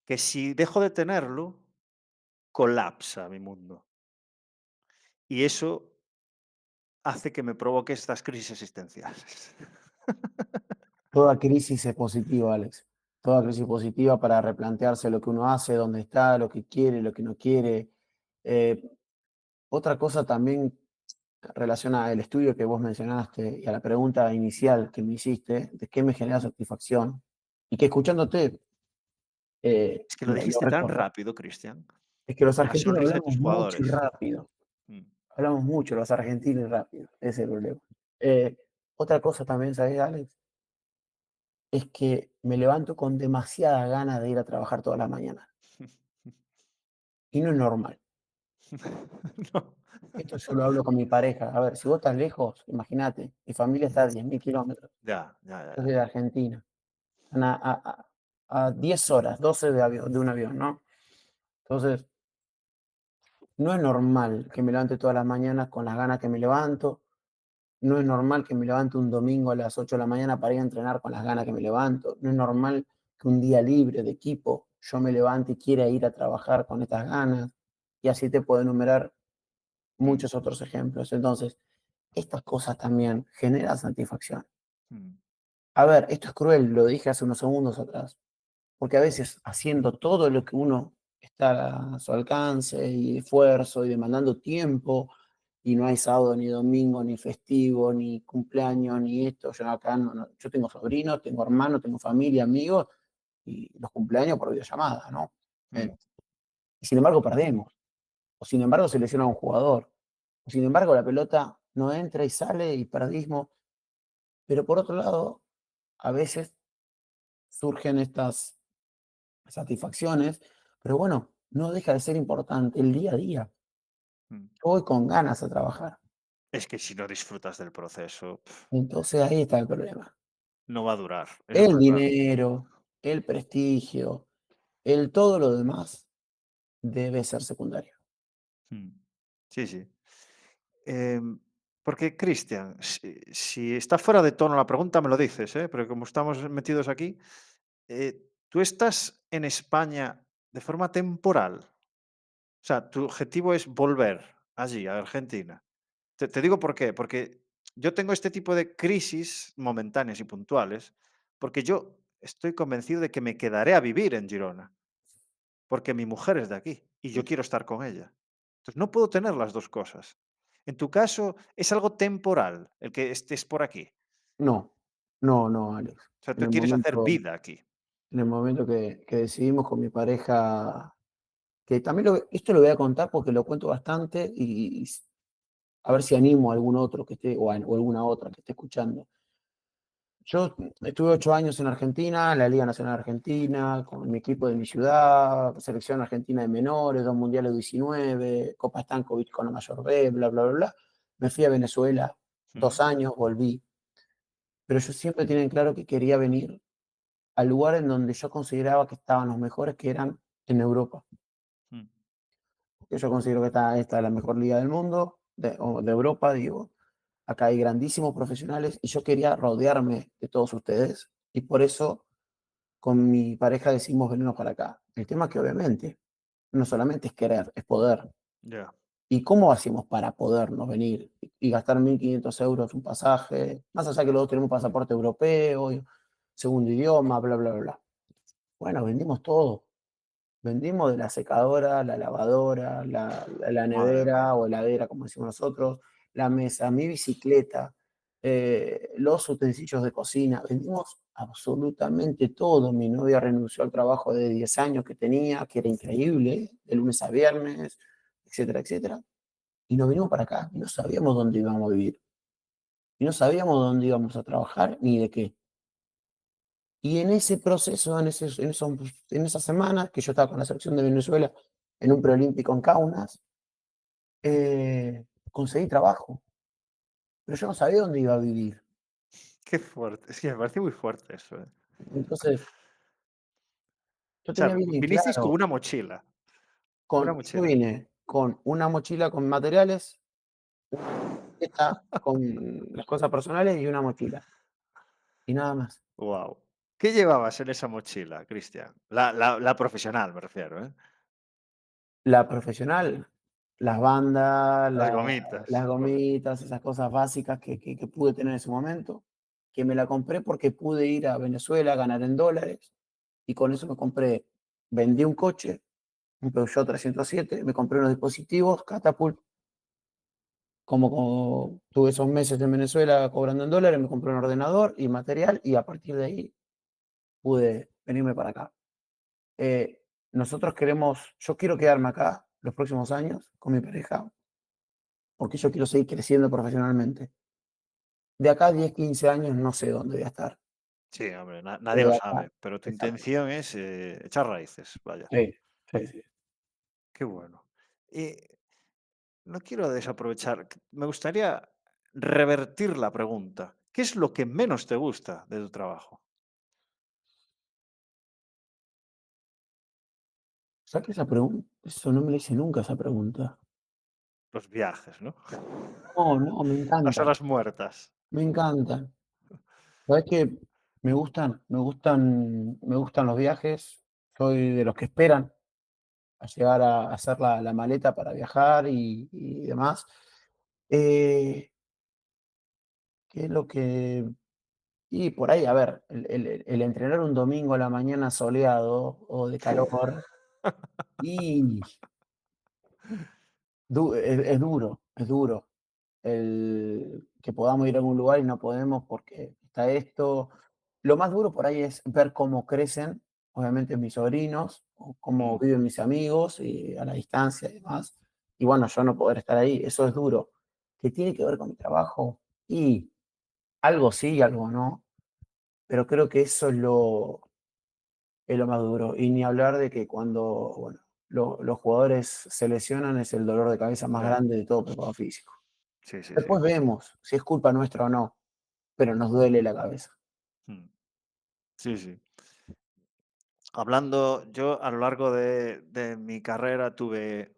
que si dejo de tenerlo, colapsa mi mundo. Y eso hace que me provoque estas crisis existenciales. Toda crisis es positiva, Alex. Toda crisis positiva para replantearse lo que uno hace, dónde está, lo que quiere, lo que no quiere. Eh, Otra cosa también relaciona al estudio que vos mencionaste y a la pregunta inicial que me hiciste, de qué me genera satisfacción, y que escuchándote Es que lo lo dijiste tan recordé. rápido, Cristian. Es que los La argentinos sonrisa de hablamos tus mucho y jugadores. rápido. Mm. Hablamos mucho los argentinos y rápido. Ese es el problema. Otra cosa también, ¿sabes, Alex? Es que me levanto con demasiada ganas de ir a trabajar todas las mañanas. Y no es normal. No. Esto yo lo hablo con mi pareja. A ver, si vos estás lejos, imagínate, mi familia está a 10.000 kilómetros. Ya, ya, ya, Yo ya. soy de Argentina. Están a 10 horas, 12 de un avión, ¿no? Entonces, no es normal que me levante todas las mañanas con las ganas que me levanto. No es normal que me levante un domingo a las 8 de la mañana para ir a entrenar con las ganas que me levanto. No es normal que un día libre de equipo yo me levante y quiera ir a trabajar con estas ganas. Y así te puedo enumerar Mm, muchos otros ejemplos. Entonces, estas cosas también generan satisfacción. mm, A ver, esto es cruel, lo dije hace unos segundos atrás, porque a veces haciendo todo lo que uno está a su alcance y esfuerzo y demandando tiempo y no hay sábado, ni domingo, ni festivo, ni cumpleaños, ni esto. Yo acá yo tengo sobrinos, tengo hermanos, tengo familia, amigos, y los cumpleaños por videollamada, ¿no? mm, Y sin embargo perdemos, o sin embargo se lesiona un jugador, o sin embargo la pelota no entra y sale y perdimos. Pero por otro lado, a veces surgen estas satisfacciones, pero bueno, no deja de ser importante el día a día. mm. Yo voy con ganas a trabajar. Es que si no disfrutas del proceso, Entonces ahí está el problema. no va a durar, eso El está claro. dinero, el prestigio, el todo lo demás debe ser secundario. Mm. Sí, sí. Em, porque, Cristian, si está fuera de tono la pregunta, me lo dices, ¿eh? Pero como estamos metidos aquí, ¿tú estás en España de forma temporal? O sea, ¿tu objetivo es volver allí, a Argentina? Te digo por qué, porque yo tengo este tipo de crisis momentáneas y puntuales, porque yo estoy convencido de que me quedaré a vivir en Girona, porque mi mujer es de aquí y yo quiero estar con ella. Entonces, no puedo tener las 2 cosas. En tu caso, ¿es algo temporal el que estés por aquí? No, no, no, Alex. O sea, En tú el quieres hacer momento, vida aquí. en el momento que decidimos con mi pareja, que también esto lo voy a contar porque lo cuento bastante y a ver si animo a algún otro que esté, o alguna otra que esté escuchando. Yo estuve 8 años en Argentina, en la Liga Nacional Argentina, con mi equipo de mi ciudad, selección argentina de menores, 2 mundiales U19, Copa Stankovic con la mayor B, bla, bla, bla, bla. Me fui a Venezuela Ujú, 2 años, volví, pero yo siempre tenía en claro que quería venir al lugar en donde yo consideraba que estaban los mejores, que eran en Europa. mm, Porque yo considero que esta es la mejor liga del mundo, o de Europa, digo. Acá hay grandísimos profesionales y yo quería rodearme de todos ustedes. Y por eso con mi pareja decidimos venirnos para acá. El tema es que obviamente no solamente es querer, es poder. ya, ¿Y cómo hacemos para podernos venir y gastar 1.500 euros un pasaje? Más allá que luego tenemos pasaporte europeo, segundo idioma, bla, bla, bla, bla. Bueno, vendimos todo. Vendimos de la secadora, la lavadora, la madre nevera mía, o heladera, como decimos nosotros, la mesa, mi bicicleta, los utensilios de cocina. Vendimos absolutamente todo. Mi novia renunció al trabajo de 10 años que tenía, que era increíble, de lunes a viernes, etcétera, etcétera. Y nos vinimos para acá y no sabíamos dónde íbamos a vivir. Y no sabíamos dónde íbamos a trabajar ni de qué. Y en ese proceso, en esas semanas que yo estaba con la selección de Venezuela en un preolímpico en Kaunas, conseguí trabajo, pero yo no sabía dónde iba a vivir. qué fuerte. Es que me parece muy fuerte eso, ¿eh? Entonces, yo O sea, tenía bien en vinisteis con claro, una yo mochila. vine con una mochila con materiales, una maleta con las cosas personales y una mochila, y nada más. Wow. ¿Qué llevabas en esa mochila, Cristian? La profesional, me refiero, ¿eh? La profesional, las bandas, Las gomitas, las vale. gomitas, esas cosas básicas que pude tener en ese momento, que me la compré porque pude ir a Venezuela a ganar en dólares y con eso vendí un coche, un Peugeot 307, me compré unos dispositivos, Catapult, como tuve esos meses en Venezuela cobrando en dólares, me compré un ordenador y material y a partir de ahí pude venirme para acá. Eh, yo quiero quedarme acá los próximos años con mi pareja porque yo quiero seguir creciendo profesionalmente. De acá a 10, 15 años no sé dónde voy a estar, Sí, hombre, nadie pero lo de acá, sabe, pero tu exacto. intención es, echar raíces, vaya, Sí, sí, sí. qué bueno. No quiero desaprovechar, me gustaría revertir la pregunta. ¿Qué es lo que menos te gusta de tu trabajo? ¿Sabes que esa pregunta, eso no me la hice nunca esa pregunta? Los viajes, ¿no? No, no, me Las encanta, horas muertas. me encantan. ¿Sabes qué? Me gustan los viajes. Soy de los que esperan a llegar a hacer la maleta para viajar y demás. Eh, ¿Qué es lo que Y por ahí, a ver, el entrenar un domingo a la mañana soleado o de calor, y es duro, es duro. el que podamos ir a algún lugar y no podemos porque está esto. Lo más duro por ahí es ver cómo crecen, obviamente, mis sobrinos, o cómo Mm, viven mis amigos y a la distancia y demás. Y bueno, yo no poder estar ahí, eso es duro. ¿Qué tiene que ver con mi trabajo? Y algo sí, algo no, pero creo que eso es lo más duro. Y ni hablar de que cuando, bueno, los jugadores se lesionan es el dolor de cabeza más ya. grande de todo preparado físico. Sí, sí, sí. Después vemos si es culpa nuestra o no, pero nos duele la cabeza. Mm, sí, sí. Hablando, yo a lo largo de mi carrera tuve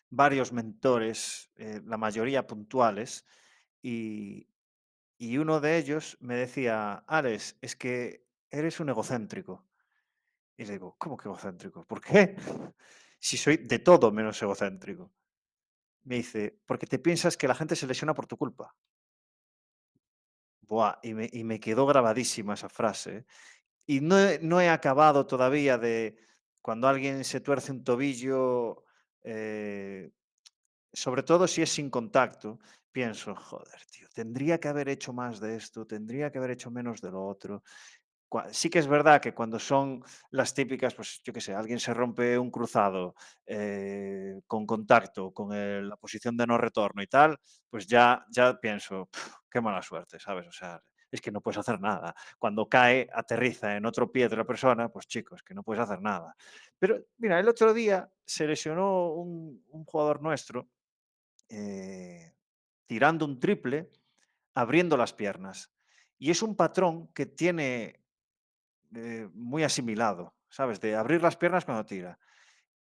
varios mentores, la mayoría puntuales, y, y uno de ellos me decía, Alex, es que eres un egocéntrico. Y le digo, ¿cómo que egocéntrico? ¿Por qué? Si soy de todo menos egocéntrico. Me dice, porque te piensas que la gente se lesiona por tu culpa. Buah, y me quedó grabadísima esa frase. ¿Eh? Y no he acabado todavía de cuando alguien se tuerce un tobillo, eh, sobre todo si es sin contacto, pienso, joder, tío, tendría que haber hecho más de esto, tendría que haber hecho menos de lo otro. Sí que es verdad que cuando son las típicas, pues yo qué sé, alguien se rompe un cruzado con contacto, con la posición de no retorno y tal, pues ya pienso, "Puf, qué mala suerte, ¿sabes? O sea, es que no puedes hacer nada. Cuando cae, aterriza en otro pie de la persona, pues chicos, que no puedes hacer nada. Pero mira, el otro día se lesionó un jugador nuestro eh, tirando un triple, abriendo las piernas. Y es un patrón que tiene muy asimilado, ¿sabes? De abrir las piernas cuando tira.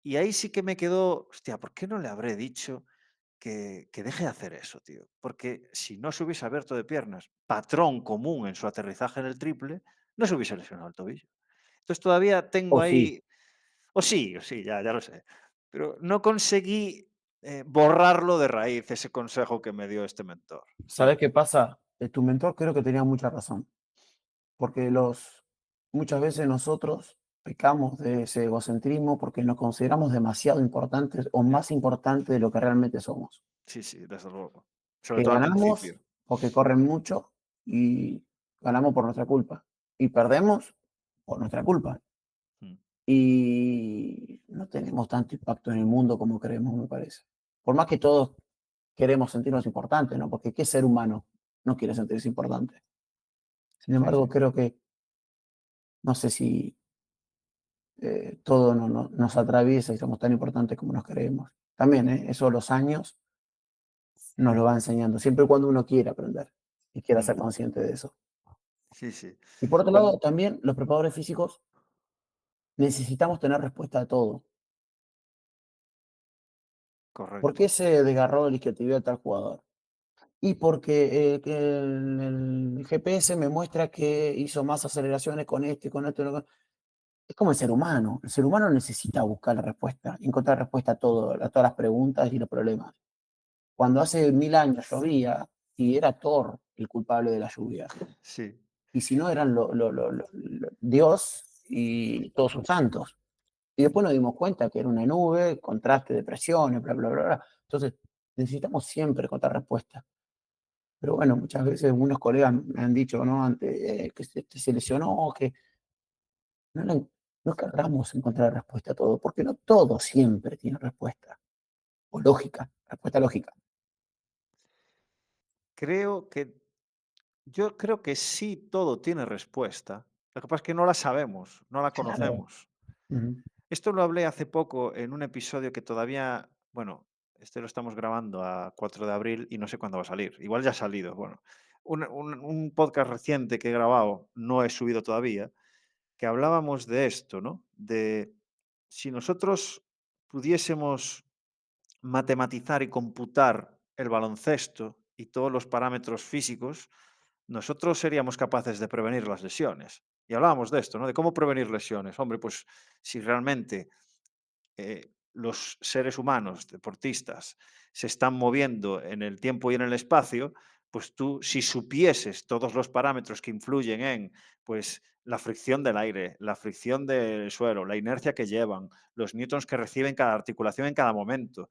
Y ahí sí que me quedó, hostia, ¿por qué no le habré dicho que deje de hacer eso, tío? Porque si no se hubiese abierto de piernas, patrón común en su aterrizaje en el triple, no se hubiese lesionado el tobillo. Entonces todavía tengo O sí, ahí, o sí, ya lo sé, pero no conseguí borrarlo de raíz, ese consejo que me dio este mentor, ¿sabes ¿sabes? qué pasa? Tu mentor creo que tenía mucha razón, porque muchas veces nosotros pecamos de ese egocentrismo porque nos consideramos demasiado importantes o Ya. más importantes de lo que realmente somos. Sí, sí, desde luego. Sobre Que todo al ganamos principio. porque corren mucho y ganamos por nuestra culpa. Y perdemos por nuestra culpa. Mm, Y no tenemos tanto impacto en el mundo como creemos, me parece. Por más que todos queremos sentirnos importantes, ¿no? Porque ¿qué ser humano no quiere sentirse importante? Sin sí, embargo, sí. creo que no sé si todo nos atraviesa y somos tan importantes como nos creemos. También, eso los años nos lo va enseñando, siempre y cuando uno quiera aprender y quiera Mm, ser consciente de eso. sí, sí. Y por otro Cuan lado, también los preparadores físicos necesitamos tener respuesta a todo. ¿Por qué correcto. se desgarró la isquiotibial de tal jugador? Y porque que el GPS me muestra que hizo más aceleraciones con esto y con esto. Es como el ser humano. El ser humano necesita buscar la respuesta, encontrar respuesta a todo, a todas las preguntas y los problemas. Cuando hace 1000 años llovía y era Thor el culpable de la lluvia, Sí, y si no eran Dios y todos sus santos. Y después nos dimos cuenta que era una nube, contraste de presiones, bla, bla, bla, bla. Entonces, necesitamos siempre encontrar respuesta. Pero bueno, muchas veces unos colegas me han dicho, ¿no? Antes, que se lesionó, que no, no querramos encontrar respuesta a todo, porque no todo siempre tiene respuesta, o lógica, respuesta lógica. creo que yo creo que sí todo tiene respuesta. Lo que pasa es que no la sabemos, no la Claro. conocemos. Ujú. Esto lo hablé hace poco en un episodio que todavía, bueno, este lo estamos grabando a 4 de abril y no sé cuándo va a salir. Igual ya ha salido. Bueno, un podcast reciente que he grabado, no he subido todavía, que hablábamos de esto, ¿no? De si nosotros pudiésemos matematizar y computar el baloncesto y todos los parámetros físicos, nosotros seríamos capaces de prevenir las lesiones. Y hablábamos de esto, ¿no? De cómo prevenir lesiones. Hombre, pues si realmente los seres humanos, deportistas, se están moviendo en el tiempo y en el espacio, pues tú, si supieses todos los parámetros que influyen en, pues, la fricción del aire, la fricción del suelo, la inercia que llevan, los newtons que reciben cada articulación en cada momento,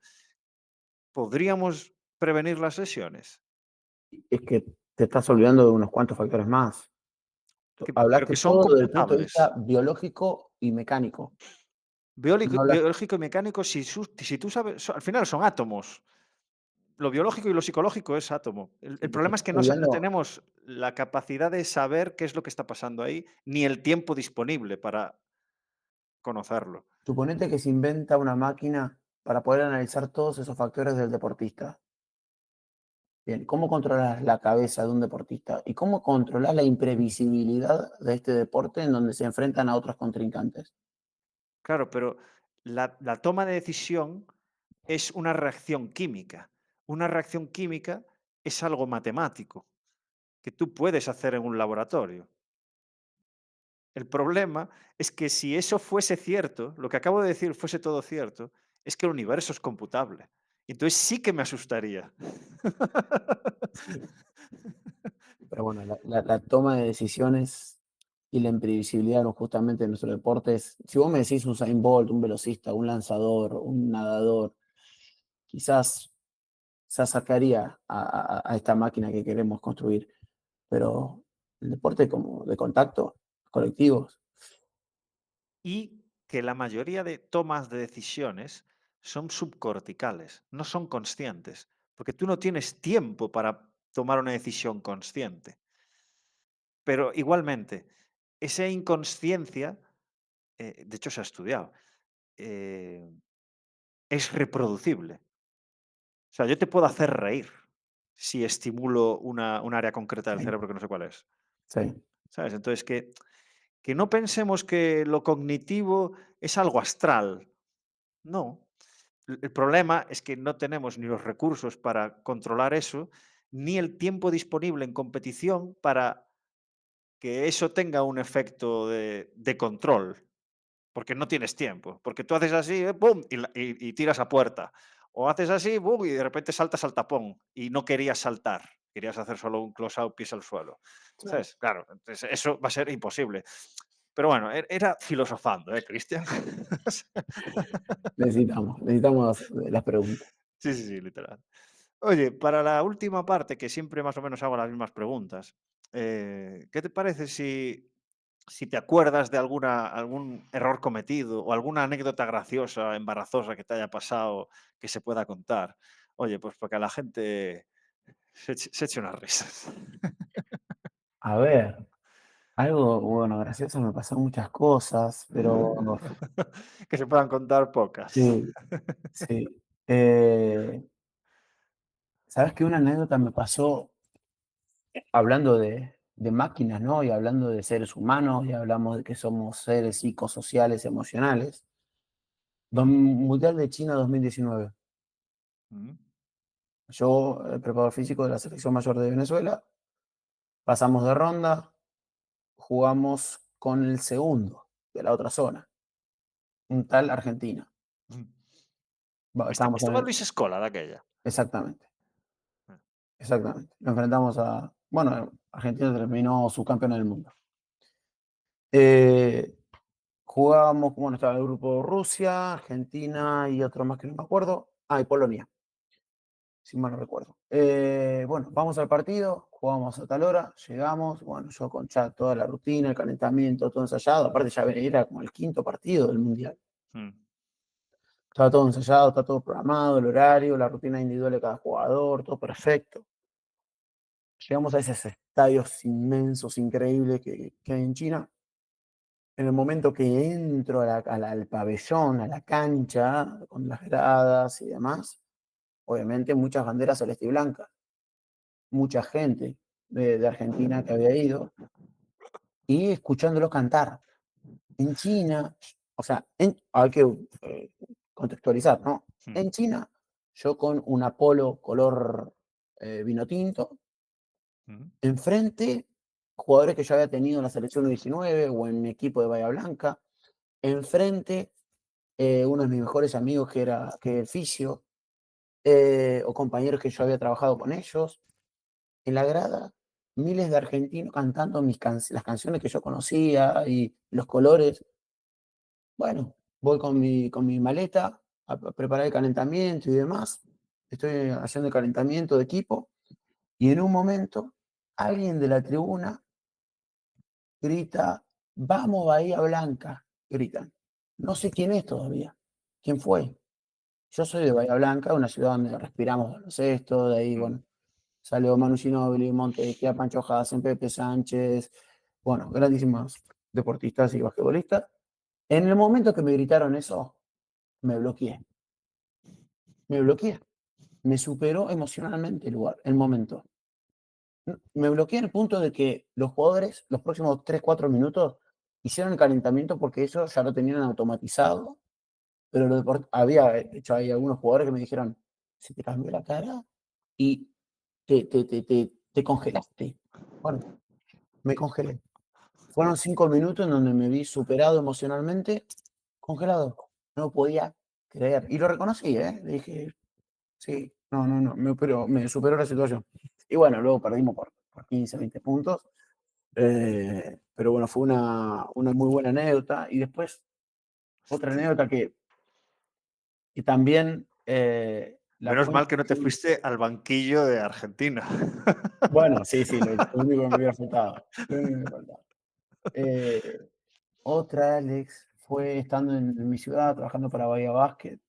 ¿podríamos prevenir las lesiones? Es que te estás olvidando de unos cuantos factores más. Pero Hablaste que son todo desde el punto de computables. vista biológico y mecánico. No hablaste, Biológico y mecánico, si tú sabes, al final son átomos. Lo biológico y lo psicológico es átomo. El sí, te problema es estás que no olvidando. tenemos la capacidad de saber qué es lo que está pasando ahí, ni el tiempo disponible para conocerlo. Suponete que se inventa una máquina para poder analizar todos esos factores del deportista. Bien, ¿cómo controlas la cabeza de un deportista? ¿Y cómo controlas la imprevisibilidad de este deporte en donde se enfrentan a otros contrincantes? Claro, pero la toma de decisión es una reacción química. Una reacción química es algo matemático que tú puedes hacer en un laboratorio. El problema es que si eso fuese cierto, lo que acabo de decir fuese todo cierto, es que el universo es computable. Entonces sí que me asustaría. Sí. Pero bueno, la toma de decisiones y la imprevisibilidad justamente en nuestros deportes, si vos me decís un Usain Bolt, un velocista, un lanzador, un nadador, quizás se acercaría a esta máquina que queremos construir, pero el deporte como de contacto, colectivos, Y que la mayoría de tomas de decisiones son subcorticales, no son conscientes, porque tú no tienes tiempo para tomar una decisión consciente. Pero igualmente, esa inconsciencia, de hecho se ha estudiado, eh, es reproducible. O sea, yo te puedo hacer reír si estimulo un área concreta del sí, cerebro que no sé cuál es, sí, ¿sabes? Entonces, que no pensemos que lo cognitivo es algo astral. No. El problema es que no tenemos ni los recursos para controlar eso, ni el tiempo disponible en competición para que eso tenga un efecto de control. Porque no tienes tiempo, porque tú haces así, pum, y tiras a puerta. O haces así, bum, y de repente saltas al tapón y no querías saltar, querías hacer solo un close-out, pies al suelo. claro. ¿Sabes? Claro, entonces eso va a ser imposible. Pero bueno, era filosofando, Cristian? Necesitamos las preguntas. Sí, sí, sí, literal. Oye, para la última parte, que siempre más o menos hago las mismas preguntas, ¿qué te parece si te acuerdas de algún error cometido o alguna anécdota graciosa, embarazosa que te haya pasado que se pueda contar? Oye, pues para que la gente se eche unas risas. A ver, algo, bueno, gracioso, me pasaron muchas cosas, pero Que se puedan contar pocas. sí, sí. ¿Sabes qué? Una anécdota me pasó hablando de máquinas, ¿no? Y hablando de seres humanos, y hablamos de que somos seres psicosociales, emocionales. Mundial de China 2019. Mm, Yo, el preparador físico de la selección mayor de Venezuela, pasamos de ronda, jugamos con el segundo de la otra zona, un tal Argentina. mm. Estábamos en Estaba el... Luis Escola de aquella. Exactamente, Ah, exactamente. Lo enfrentamos a... Bueno, Argentina terminó subcampeón del mundo. Eh, Jugábamos, bueno, estaba el grupo Rusia, Argentina y otro más que no me acuerdo. Ah, y Polonia, si mal no recuerdo. Bueno, vamos al partido, jugamos a tal hora, llegamos, bueno, yo con ya toda la rutina, el calentamiento, todo ensayado. Aparte ya era como el quinto partido del Mundial. mm, Estaba todo ensayado, está todo programado, el horario, la rutina individual de cada jugador, todo perfecto. Llegamos a esos estadios inmensos, increíbles que hay en China. En el momento que entro al pabellón, a la cancha, con las gradas y demás, obviamente muchas banderas celeste y blanca, mucha gente de Argentina que había ido y escuchándolo cantar. En China, o sea, hay que contextualizar, ¿no? mm, En China, yo con un Apolo color vino tinto, mm, enfrente, jugadores que yo había tenido en la selección 19 o en mi equipo de Bahía Blanca, enfrente uno de mis mejores amigos que el fisio, o compañeros que yo había trabajado con ellos. En la grada, miles de argentinos cantando las canciones que yo conocía y los colores. Bueno, voy con mi maleta a preparar el calentamiento y demás. Estoy haciendo el calentamiento de equipo Y en un momento, alguien de la tribuna grita: "Vamos Bahía Blanca", gritan. No sé quién es todavía, quién fue. Yo soy de Bahía Blanca, una ciudad donde respiramos baloncesto, de ahí, Mm. bueno, salió Manu Ginóbili, Montequia, Pancho Hasen, Pepe Sánchez, bueno, grandísimos deportistas y basquetbolistas. En el momento que me gritaron eso, me bloqueé, me bloqueé, me superó emocionalmente el momento. Me bloqueé en el punto de que los jugadores, los próximos 3 4 minutos, hicieron el calentamiento porque ellos ya lo tenían automatizado, pero había, de hecho, hay algunos jugadores que me dijeron: "Se te cambió la cara y te congelaste". Bueno, me congelé. Fueron 5 minutos en donde me vi superado emocionalmente, congelado. No podía creer. Y lo reconocí, ¿eh? Le dije: "Sí, no, no, no, me superó la situación". Y bueno, luego perdimos por 15, 20 puntos. Pero bueno, fue una muy buena anécdota. Y después, otra Hosti anécdota que también la Menos mal cuento que no te así. fuiste al banquillo de Argentina. Bueno, sí, sí, lo único que me hubiera faltado. Lo único que me faltaba. Eh, Otra, Alex, fue estando en mi ciudad, trabajando para Bahía Basket,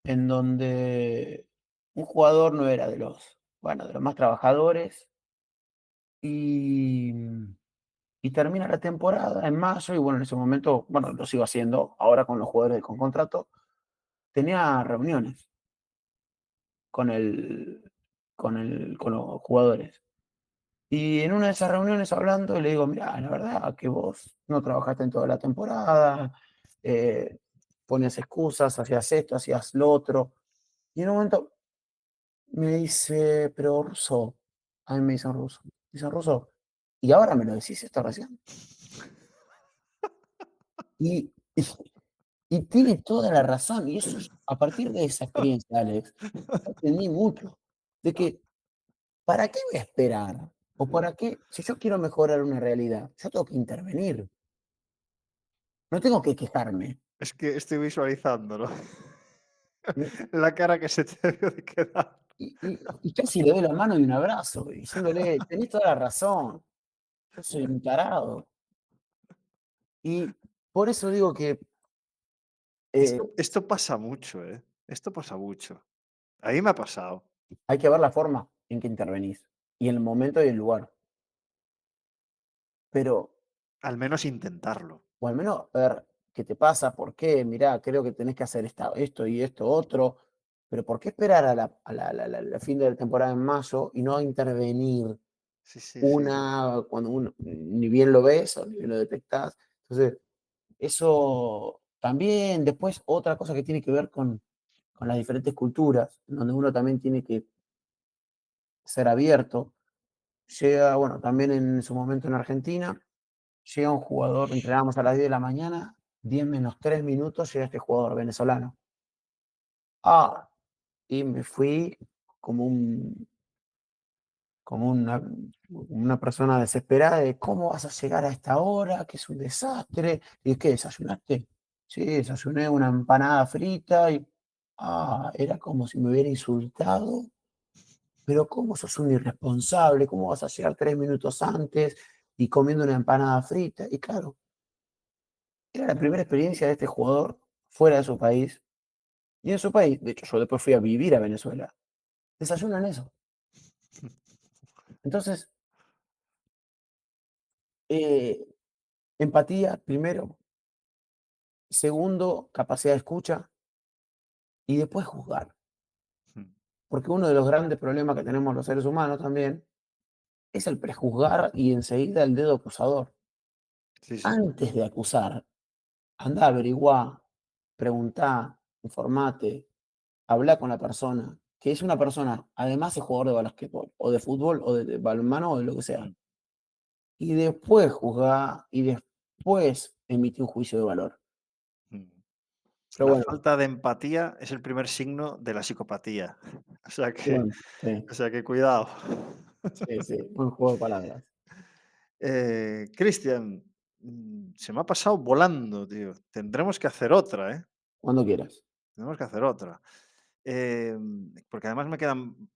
en donde un jugador no era de los, bueno, de los más trabajadores y, y termina la temporada en mayo y bueno, en ese momento, bueno, lo sigo haciendo ahora con los jugadores con contrato, tenía reuniones con con los jugadores. Y en una de esas reuniones hablando, le digo: "Mirá, la verdad que vos no trabajaste en toda la temporada, eh, ponías excusas, hacías esto, hacías lo otro". Y en un momento me dice: "Pero Russo", a mí me dicen Russo, me dicen: "Russo, ¿y ahora me lo decís esto recién?". Y y y tiene toda la razón, y eso a partir de esa experiencia, Alex, aprendí mucho, de que ¿para qué voy a esperar? ¿O para qué? Si yo quiero mejorar una realidad, yo tengo que intervenir. No tengo que quejarme. Es que estoy visualizándolo. Me La cara que se te debió de quedar. y casi le doy la mano y un abrazo, diciéndole: "Tenés toda la razón, yo soy un tarado". Y por eso digo que, eh, Esto pasa mucho, ¿eh? Esto pasa mucho. A mí me ha pasado. hay que ver la forma en que intervenís, y el momento y el lugar. Pero, Al menos intentarlo. o al menos ver qué te pasa, por qué, mirá, creo que tenés que hacer esto y esto otro, pero ¿por qué esperar a la fin de la temporada en mayo y no intervenir Sí, sí, sí, sí. una cuando uno ni bien lo ves o ni bien lo detectás? Entonces, eso también, después otra cosa que tiene que ver con las diferentes culturas, donde uno también tiene que ser abierto. Llega, bueno, también en su momento en Argentina, llega un jugador, entrenábamos a las 10 de la mañana, 10 menos 3 minutos, llega este jugador venezolano. Ah, y me fui como un como una persona desesperada de: "¿Cómo vas a llegar a esta hora? Que es un desastre". ¿Y qué, desayunaste? Sí, desayuné una empanada frita y era como si me hubiera insultado. Pero ¿cómo sos un irresponsable? ¿Cómo vas a llegar 3 minutos antes y comiendo una empanada frita? Y claro, era la primera experiencia de este jugador fuera de su país. Y en su país, de hecho, yo después fui a vivir a Venezuela, desayunan eso. Entonces, eh, empatía, primero. Segundo, capacidad de escucha y después juzgar. Porque uno de los grandes problemas que tenemos los seres humanos también es el prejuzgar y enseguida el dedo acusador. Sí, sí. Antes de acusar, anda, averiguá, preguntá, informate, habla con la persona, que es una persona, además es jugador de basquetbol, o de fútbol, o de balonmano, o de lo que sea. Mm, Y después juzgá, y después emite un juicio de valor. mm. Pero La bueno, falta de empatía es el primer signo de la psicopatía. O sea que bueno, sí, o sea que cuidado. sí, sí, un juego de palabras. Cristian, se me ha pasado volando, tío. Tendremos que hacer otra, ¿eh? Cuando quieras. Tenemos que hacer otra. porque además me quedan un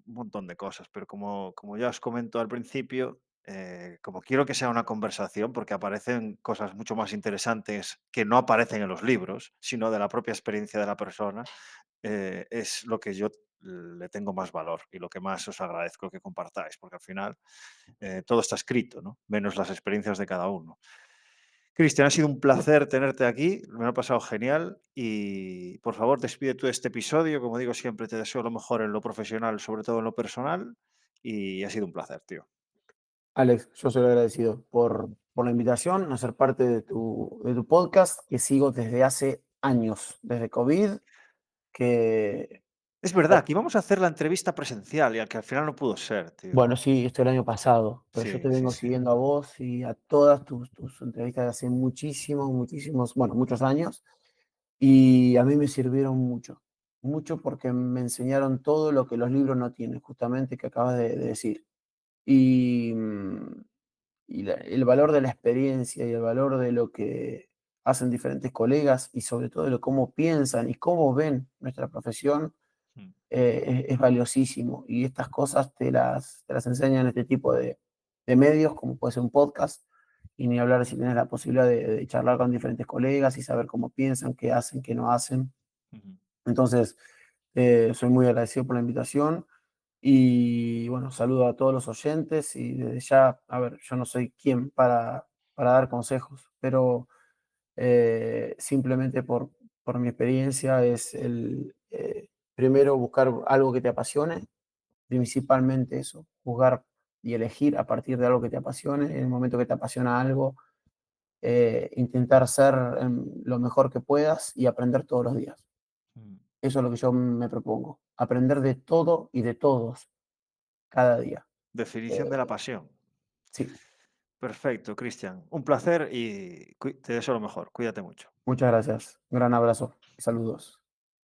montón de cosas, pero como ya os comento al principio, como quiero que sea una conversación, porque aparecen cosas mucho más interesantes que no aparecen en los libros, sino de la propia experiencia de la persona, es lo que yo le tengo más valor y lo que más os agradezco que compartáis, porque al final todo está escrito, ¿no? Menos las experiencias de cada uno. Cristian, ha sido un placer tenerte aquí, me lo he pasado genial y por favor despide tú este episodio, como digo siempre te deseo lo mejor en lo profesional, sobre todo en lo personal y ha sido un placer, tío. Alex, yo soy agradecido por la invitación a ser parte de tu podcast que sigo desde hace años, desde COVID, que, Es verdad que íbamos a hacer la entrevista presencial y al que al final no pudo ser, tío. bueno, sí, esto el año pasado, pero yo te Sí, sí, vengo sí. siguiendo a vos y a todas tus entrevistas de hace muchísimos, bueno, muchos años, y a mí me sirvieron mucho, mucho porque me enseñaron todo lo que los libros no tienen, justamente que acabas de decir. Y, el valor de la experiencia y el valor de lo que hacen diferentes colegas y sobre todo de lo cómo piensan y cómo ven nuestra profesión Mm, es valiosísimo. Y estas cosas te las enseñan este tipo de medios, como puede ser un podcast, y ni hablar si tienes la posibilidad de charlar con diferentes colegas y saber cómo piensan, qué hacen, qué no hacen. ujú, Entonces, soy muy agradecido por la invitación y bueno, saludo a todos los oyentes y desde ya, a ver, yo no soy quien para dar consejos, pero simplemente por mi experiencia es primero buscar algo que te apasione, principalmente eso, jugar y elegir a partir de algo que te apasione, en el momento que te apasiona algo, intentar ser lo mejor que puedas y aprender todos los días. mm. Eso es lo que yo me propongo, aprender de todo y de todos cada día. Definición Eh, de la pasión. sí, Perfecto, Cristian. Un placer y te deseo lo mejor. Cuídate mucho. muchas gracias. Un gran abrazo y saludos.